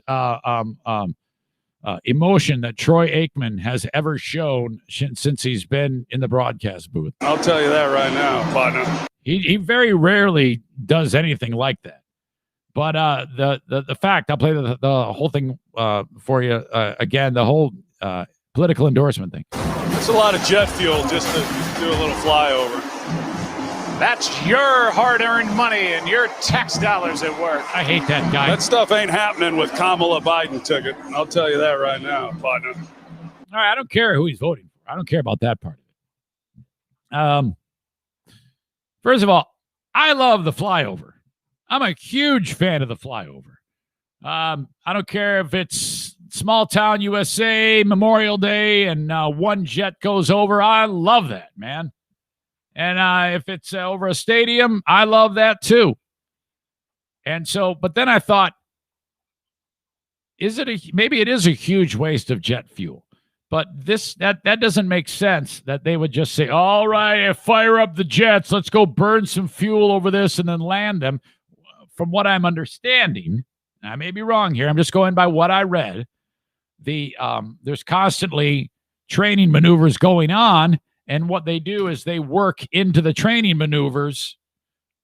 emotion that Troy Aikman has ever shown since he's been in the broadcast booth. I'll tell you that right now, partner. He very rarely does anything like that. But the fact, I'll play the whole thing for you again, the whole political endorsement thing. That's a lot of jet fuel just to do a little flyover. That's your hard-earned money and your tax dollars at work. I hate that guy. That stuff ain't happening with Kamala Biden ticket. I'll tell you that right now, partner. All right, I don't care who he's voting for. I don't care about that part of it. First of all, I love the flyover. I'm a huge fan of the flyover. I don't care if it's small town USA, Memorial Day, and one jet goes over. I love that, man. And if it's over a stadium, I love that too. And so, but then I thought, maybe it is a huge waste of jet fuel. But that doesn't make sense that they would just say, all right, fire up the jets. Let's go burn some fuel over this and then land them. From what I'm understanding, I may be wrong here. I'm just going by what I read. There's constantly training maneuvers going on. And what they do is they work into the training maneuvers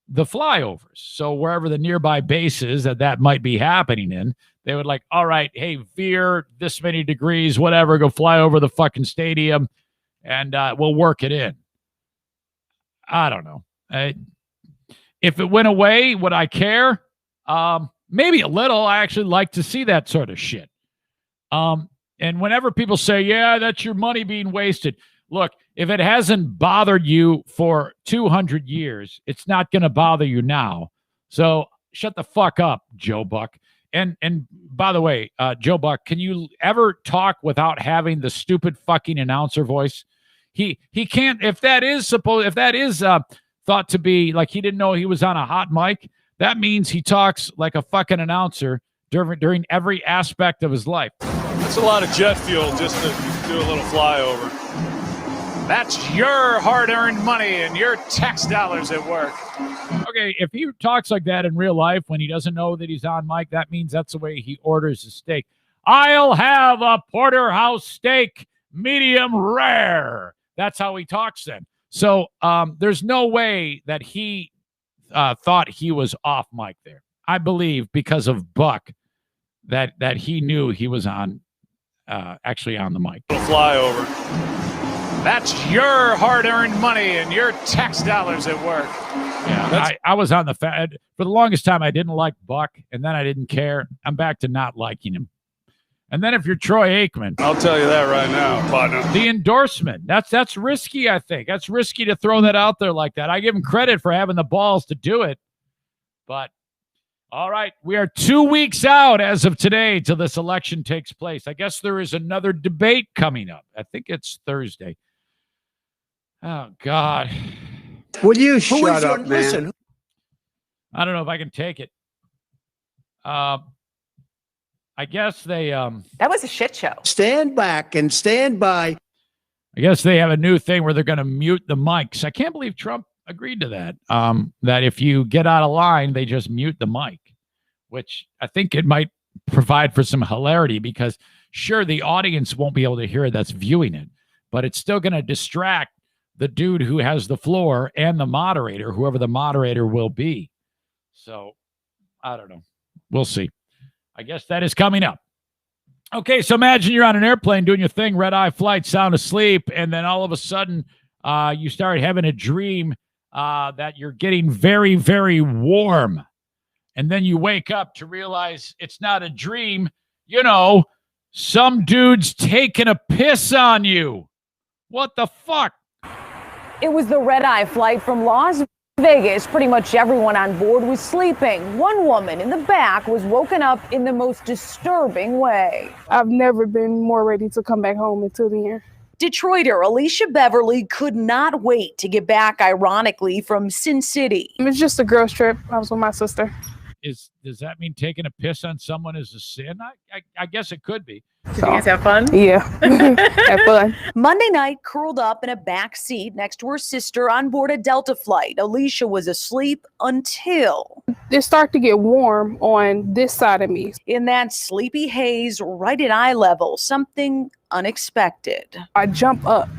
the flyovers. So wherever the nearby base is that might be happening in, they would like, all right, hey, veer this many degrees, whatever, go fly over the fucking stadium, and we'll work it in. I don't know. If it went away, would I care? Maybe a little. I actually like to see that sort of shit. And whenever people say, yeah, that's your money being wasted, look, if it hasn't bothered you for 200 years, it's not going to bother you now. So shut the fuck up, Joe Buck. And by the way, Joe Buck, can you ever talk without having the stupid fucking announcer voice? He can't. If that is thought to be like he didn't know he was on a hot mic, that means he talks like a fucking announcer during every aspect of his life. That's a lot of jet fuel just to do a little flyover. That's your hard-earned money and your tax dollars at work. Okay, if he talks like that in real life when he doesn't know that he's on mic, that means that's the way he orders his steak. I'll have a porterhouse steak, medium rare. That's how he talks then. So there's no way that he thought he was off mic there. I believe because of Buck that he knew he was on actually on the mic. Flyover. That's your hard-earned money and your tax dollars at work. Yeah, I was on the for the longest time. I didn't like Buck, and then I didn't care. I'm back to not liking him. And then if you're Troy Aikman, I'll tell you that right now, partner. The endorsement, that's risky, I think. That's risky to throw that out there like that. I give him credit for having the balls to do it. But, all right, we are 2 weeks out as of today till this election takes place. I guess there is another debate coming up. I think it's Thursday. Oh, God. Will you shut up, man? Listen. I don't know if I can take it. I guess they that was a shit show. Stand back and stand by. I guess they have a new thing where they're going to mute the mics. I can't believe Trump agreed to that. That if you get out of line, they just mute the mic, which I think it might provide for some hilarity because sure, the audience won't be able to hear it that's viewing it, but it's still going to distract the dude who has the floor and the moderator, whoever the moderator will be. So I don't know. We'll see. I guess that is coming up. Okay, so imagine you're on an airplane doing your thing, red-eye flight, sound asleep, and then all of a sudden you start having a dream that you're getting very, very warm. And then you wake up to realize it's not a dream. You know, some dude's taking a piss on you. What the fuck? It was the red-eye flight from Las Vegas. Pretty much everyone on board was sleeping. One woman in the back was woken up in the most disturbing way. I've never been more ready to come back home until the end. Detroiter Alicia Beverly could not wait to get back, ironically, from Sin City. It's just a girls' trip. I was with my sister. Does that mean taking a piss on someone is a sin? I guess it could be. Did you guys have fun? Yeah, have fun. Monday night, curled up in a back seat next to her sister on board a Delta flight. Alicia was asleep until It started to get warm on this side of me. in that sleepy haze right at eye level, something unexpected. I jump up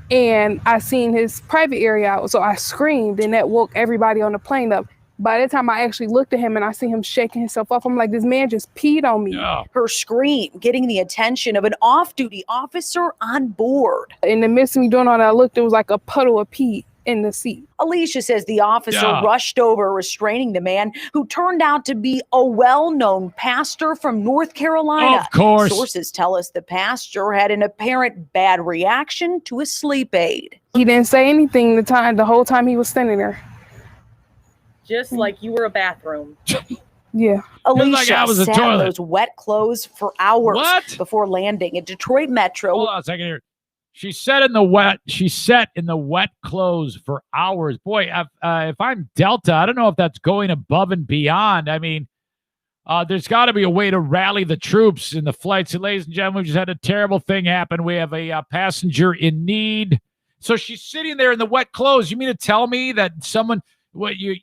and I seen his private area out, so I screamed and that woke everybody on the plane up. By the time I actually looked at him and I see him shaking himself off, I'm like, this man just peed on me. Yeah. Her scream getting the attention of an off-duty officer on board. In the midst of me doing all that, I looked, it was like a puddle of pee in the seat. Alicia says the officer Yeah. rushed over, restraining the man who turned out to be a well-known pastor from North Carolina. Of course. Sources tell us the pastor had an apparent bad reaction to a sleep aid. He didn't say anything the whole time he was standing there. Just like you were a bathroom. Yeah. Alicia I was a sat in toilet. those wet clothes for hours What? before landing at Detroit Metro. Hold on a second here. She sat in the wet clothes for hours. Boy, if I'm Delta, I don't know if that's going above and beyond. I mean, there's got to be a way to rally the troops in the flights. And ladies and gentlemen, we just had a terrible thing happen. We have a passenger in need. So she's sitting there in the wet clothes. You mean to tell me that someone, you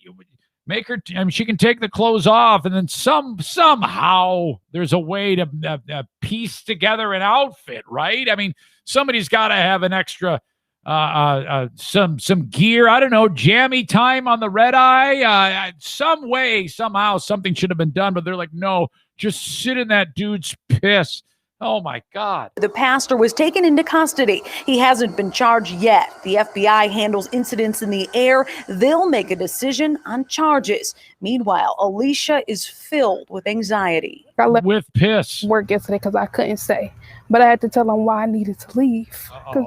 make her? I mean, she can take the clothes off, and then somehow there's a way to piece together an outfit, right? I mean, somebody's got to have an extra some gear. I don't know, jammy time on the red eye. Some way, somehow, something should have been done, but they're like, no, just sit in that dude's piss. Oh, my God. The pastor was taken into custody. He hasn't been charged yet. The FBI handles incidents in the air. They'll make a decision on charges. Meanwhile, Alicia is filled with anxiety. I left With piss. work yesterday because I couldn't stay, but I had to tell them why I needed to leave. Oh, okay.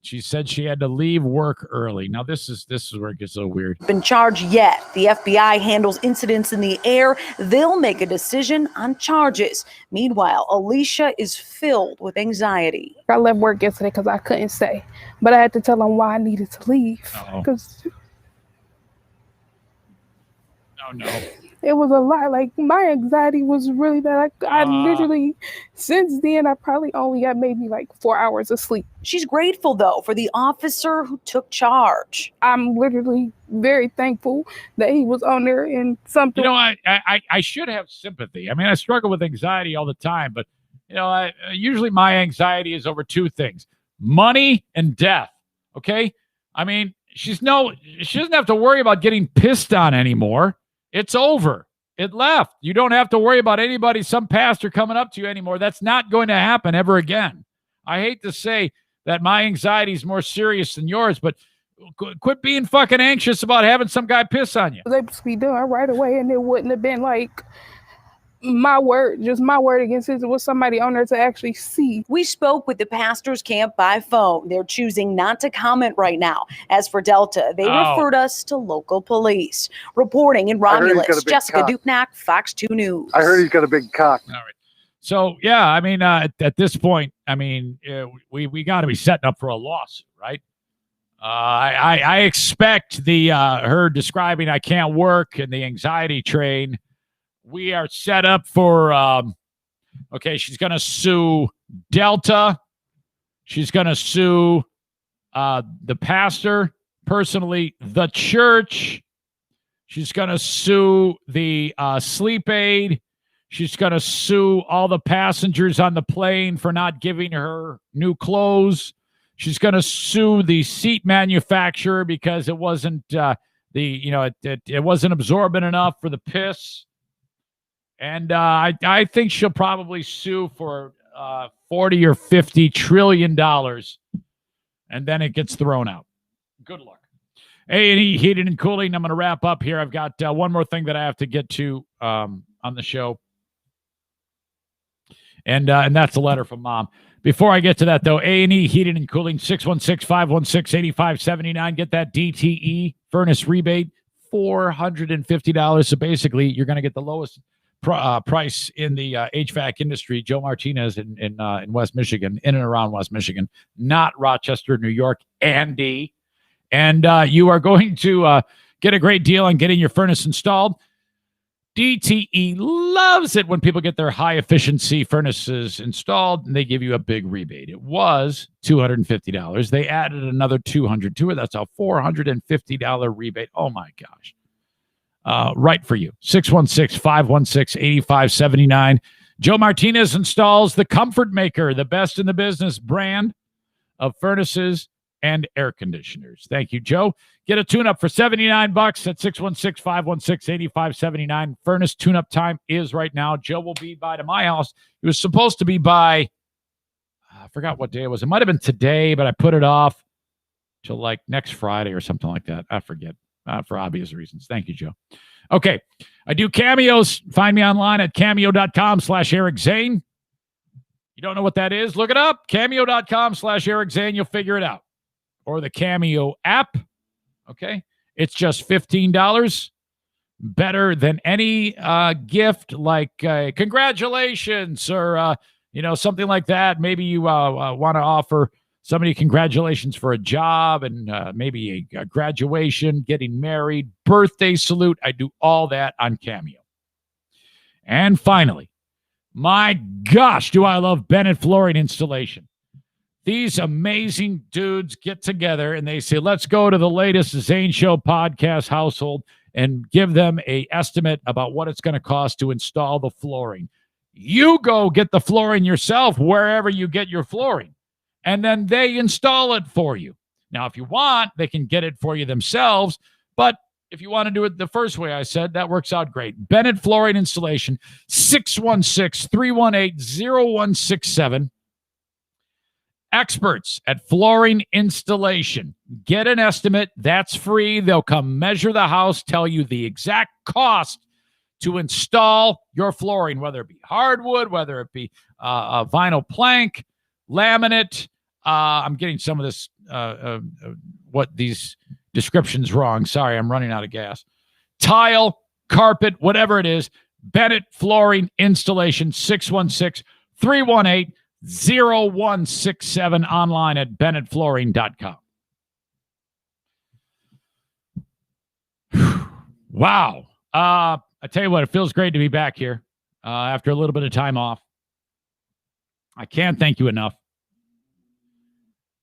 She said she had to leave work early. Now this is where it gets so weird. Been charged yet. The FBI handles incidents in the air. They'll make a decision on charges. Meanwhile, Alicia is filled with anxiety. I left work yesterday because I couldn't stay, but I had to tell them why I needed to leave because Oh no. it was a lot. Like, my anxiety was really bad. I literally, since then, I probably only got maybe like 4 hours of sleep. She's grateful, though, for the officer who took charge. I'm literally very thankful that he was on there and something. You know, I should have sympathy. I mean, I struggle with anxiety all the time, but you know, usually my anxiety is over two things: money and death. Okay, I mean, she doesn't have to worry about getting pissed on anymore. It's over. It left. You don't have to worry about anybody, some pastor coming up to you anymore. That's not going to happen ever again. I hate to say that my anxiety is more serious than yours, but quit being fucking anxious about having some guy piss on you. I was able to be done right away, and it wouldn't have been like my word against his. It was somebody on there to actually see. We spoke with the pastor's camp by phone. They're choosing not to comment right now. As for Delta, they referred us to local police. Reporting in Romulus, Jessica Dupnack, Fox 2 News. I heard he's got a big cock. All right. So, yeah, I mean, at this point, I mean, we got to be setting up for a lawsuit, right? I expect her describing I can't work and the anxiety train. We are set up for, she's going to sue Delta. She's going to sue the pastor, personally, the church. She's going to sue the sleep aid. She's going to sue all the passengers on the plane for not giving her new clothes. She's going to sue the seat manufacturer because it wasn't it wasn't absorbent enough for the piss. And I think she'll probably sue for $40 or $50 trillion, and then it gets thrown out. Good luck. A&E Heating and Cooling. I'm going to wrap up here. I've got one more thing that I have to get to on the show, and that's a letter from Mom. Before I get to that, though, A&E Heating and Cooling, 616-516-8579. Get that DTE furnace rebate, $450. So basically, you're going to get the lowest price in the HVAC industry. Joe Martinez in West Michigan, in and around West Michigan, not Rochester, New York, Andy. And you are going to get a great deal on getting your furnace installed. DTE loves it when people get their high-efficiency furnaces installed, and they give you a big rebate. It was $250. They added another $200 to it. That's a $450 rebate. Oh, my gosh. Right for you. 616-516-8579. Joe Martinez installs the Comfort Maker, the best in the business brand of furnaces and air conditioners. Thank you, Joe. Get a tune-up for $79 at 616-516-8579. Furnace tune-up time is right now. Joe will be by to my house. He was supposed to be by, I forgot what day it was. It might have been today, but I put it off till like next Friday or something like that. I forget. For obvious reasons. Thank you, Joe. Okay. I do cameos. Find me online at cameo.com/Eric Zane. You don't know what that is? Look it up. Cameo.com/Eric Zane. You'll figure it out. Or the Cameo app. Okay. It's just $15. Better than any gift like congratulations or, something like that. Maybe you want to offer somebody congratulations for a job and maybe a graduation, getting married, birthday salute. I do all that on Cameo. And finally, my gosh, do I love Bennett Flooring Installation. These amazing dudes get together and they say, let's go to the latest Zane Show podcast household and give them an estimate about what it's going to cost to install the flooring. You go get the flooring yourself wherever you get your flooring. And then they install it for you. Now, if you want, they can get it for you themselves, but If you want to do it the first way I said, that works out great. Bennett Flooring Installation, 616-318-0167. Experts at Flooring Installation. Get an estimate. That's free. They'll come measure the house, tell you the exact cost to install your flooring, whether it be hardwood, whether it be a vinyl plank, laminate. I'm getting some of this, what these descriptions wrong. Sorry, I'm running out of gas. Tile, carpet, whatever it is. Bennett Flooring Installation, 616-318-0167, online at bennettflooring.com. Wow. I tell you what, it feels great to be back here after a little bit of time off. I can't thank you enough.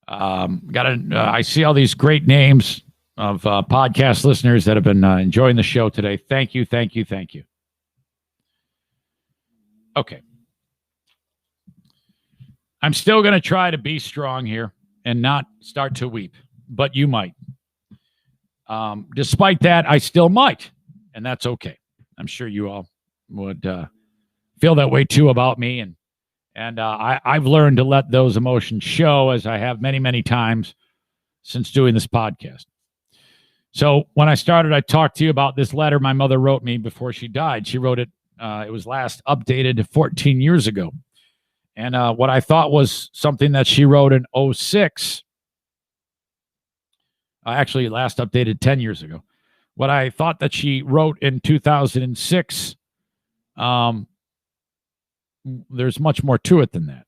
I see all these great names of podcast listeners that have been enjoying the show today. Thank you, thank you, thank you. Okay. I'm still going to try to be strong here and not start to weep, but you might. Despite that, I still might, and that's okay. I'm sure you all would feel that way too about me, and I've learned to let those emotions show, as I have many, many times since doing this podcast. So when I started, I talked to you about this letter my mother wrote me before she died. She wrote it. It was last updated 14 years ago. And what I thought was something that she wrote in 2006, actually last updated 10 years ago. What I thought that she wrote in 2006, there's much more to it than that.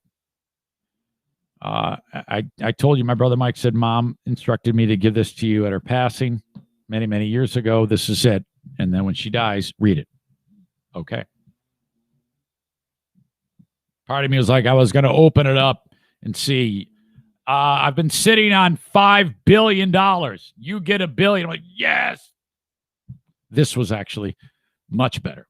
I told you, my brother Mike said, Mom instructed me to give this to you at her passing many, many years ago. This is it. And then when she dies, read it. Okay. Part of me was like, I was going to open it up and see. I've been sitting on $5 billion. You get $1 billion. I'm like, yes. This was actually much better.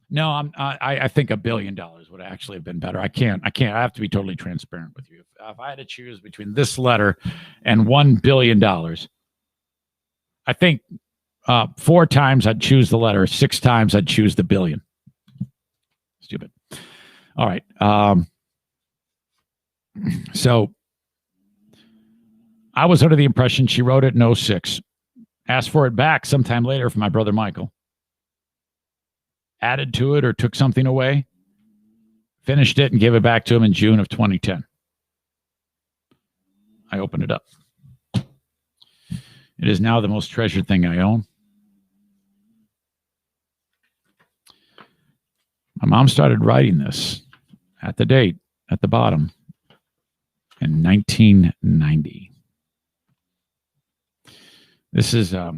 No, I think $1 billion would actually have been better. I can't. I have to be totally transparent with you. If I had to choose between this letter and $1 billion, I think 4 times I'd choose the letter. 6 times I'd choose the billion. Stupid. All right. So I was under the impression she wrote it in 2006. Asked for it back sometime later from my brother Michael. Added to it or took something away. Finished it and gave it back to him in June of 2010. I opened it up. It is now the most treasured thing I own. My mom started writing this at the date at the bottom in 1990. This is, I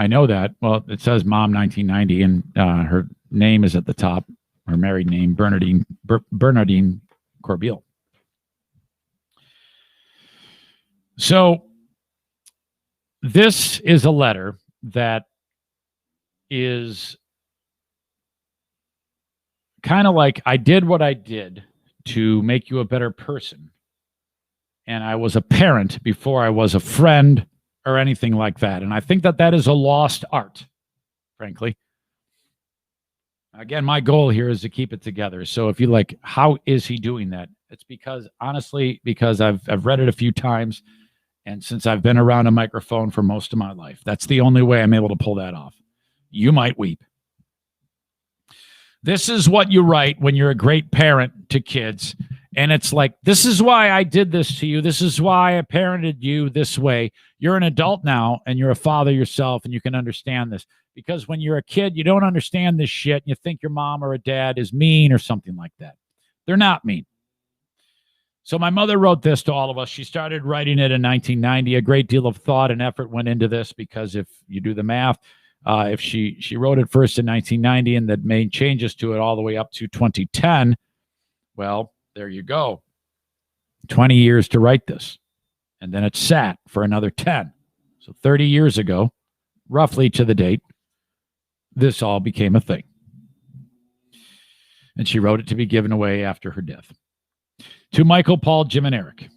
know that. Well, it says Mom 1990, and her name is at the top. Her married name, Bernardine Corbeil. So this is a letter that is kind of like, I did what I did to make you a better person. And I was a parent before I was a friend or anything like that. And I think that that is a lost art, frankly. Again, my goal here is to keep it together. So if you like, how is he doing that? It's because, honestly, because I've read it a few times. And since I've been around a microphone for most of my life, that's the only way I'm able to pull that off. You might weep. This is what you write when you're a great parent to kids. And it's like, this is why I did this to you. This is why I parented you this way. You're an adult now, and you're a father yourself, and you can understand this. Because when you're a kid, you don't understand this shit. And you think your mom or a dad is mean or something like that. They're not mean. So my mother wrote this to all of us. She started writing it in 1990. A great deal of thought and effort went into this, because if you do the math, if she wrote it first in 1990 and then made changes to it all the way up to 2010, well, there you go. 20 years to write this. And then it sat for another 10. So 30 years ago, roughly to the date, this all became a thing. And she wrote it to be given away after her death. To Michael, Paul, Jim, and Eric.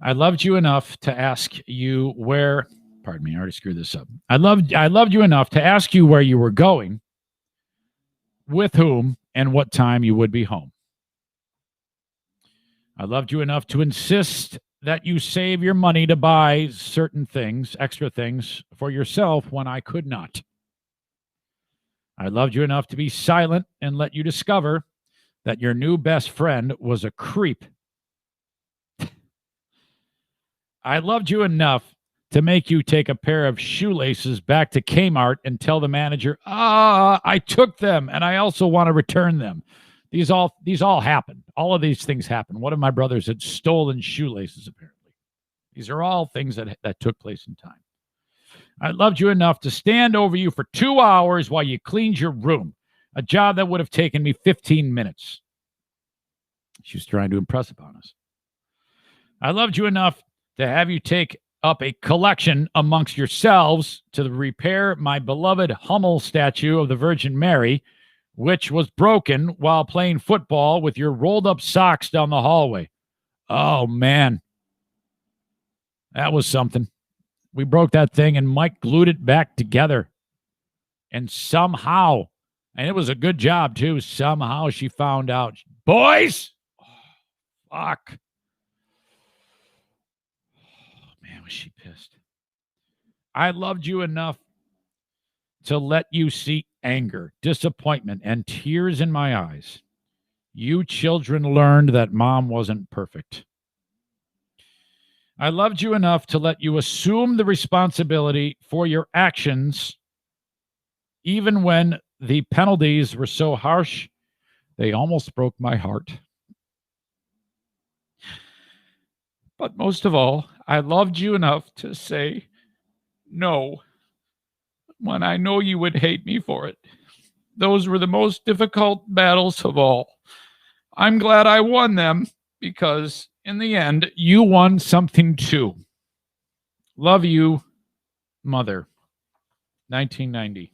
I loved you enough to ask you where. Pardon me, I already screwed this up. I loved you enough to ask you where you were going, with whom, and what time you would be home. I loved you enough to insist that you save your money to buy certain things, extra things, for yourself when I could not. I loved you enough to be silent and let you discover that your new best friend was a creep. I loved you enough to make you take a pair of shoelaces back to Kmart and tell the manager, I took them and I also want to return them. These all happened. All of these things happened. One of my brothers had stolen shoelaces, apparently. These are all things that took place in time. I loved you enough to stand over you for 2 hours while you cleaned your room, a job that would have taken me 15 minutes. She was trying to impress upon us. I loved you enough to have you take up a collection amongst yourselves to repair my beloved Hummel statue of the Virgin Mary, which was broken while playing football with your rolled up socks down the hallway. Oh, man. That was something. We broke that thing and Mike glued it back together. And somehow, and it was a good job too, somehow she found out. Boys! Oh, fuck. Man, was she pissed. I loved you enough to let you see anger, disappointment, and tears in my eyes. You children learned that mom wasn't perfect. I loved you enough to let you assume the responsibility for your actions, even when the penalties were so harsh, they almost broke my heart. But most of all, I loved you enough to say no when I know you would hate me for it. Those were the most difficult battles of all. I'm glad I won them because in the end, you won something too. Love you, Mother. 1990.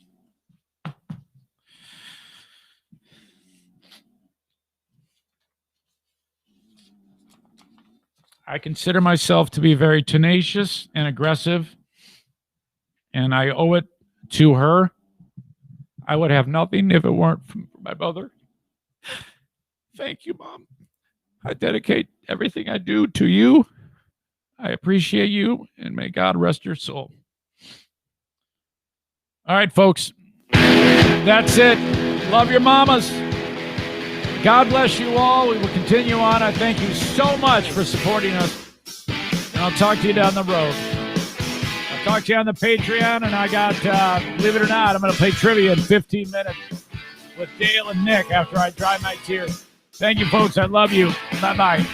I consider myself to be very tenacious and aggressive, and I owe it to her. I would have nothing if it weren't for my mother. Thank you, Mom. I dedicate everything I do to you. I appreciate you, and may God rest your soul. All right, folks. That's it. Love your mamas. God bless you all. We will continue on. I thank you so much for supporting us. And I'll talk to you down the road. I'll talk to you on the Patreon, and I got, believe it or not, I'm going to play trivia in 15 minutes with Dale and Nick after I dry my tears. Thank you, folks. I love you. Bye-bye.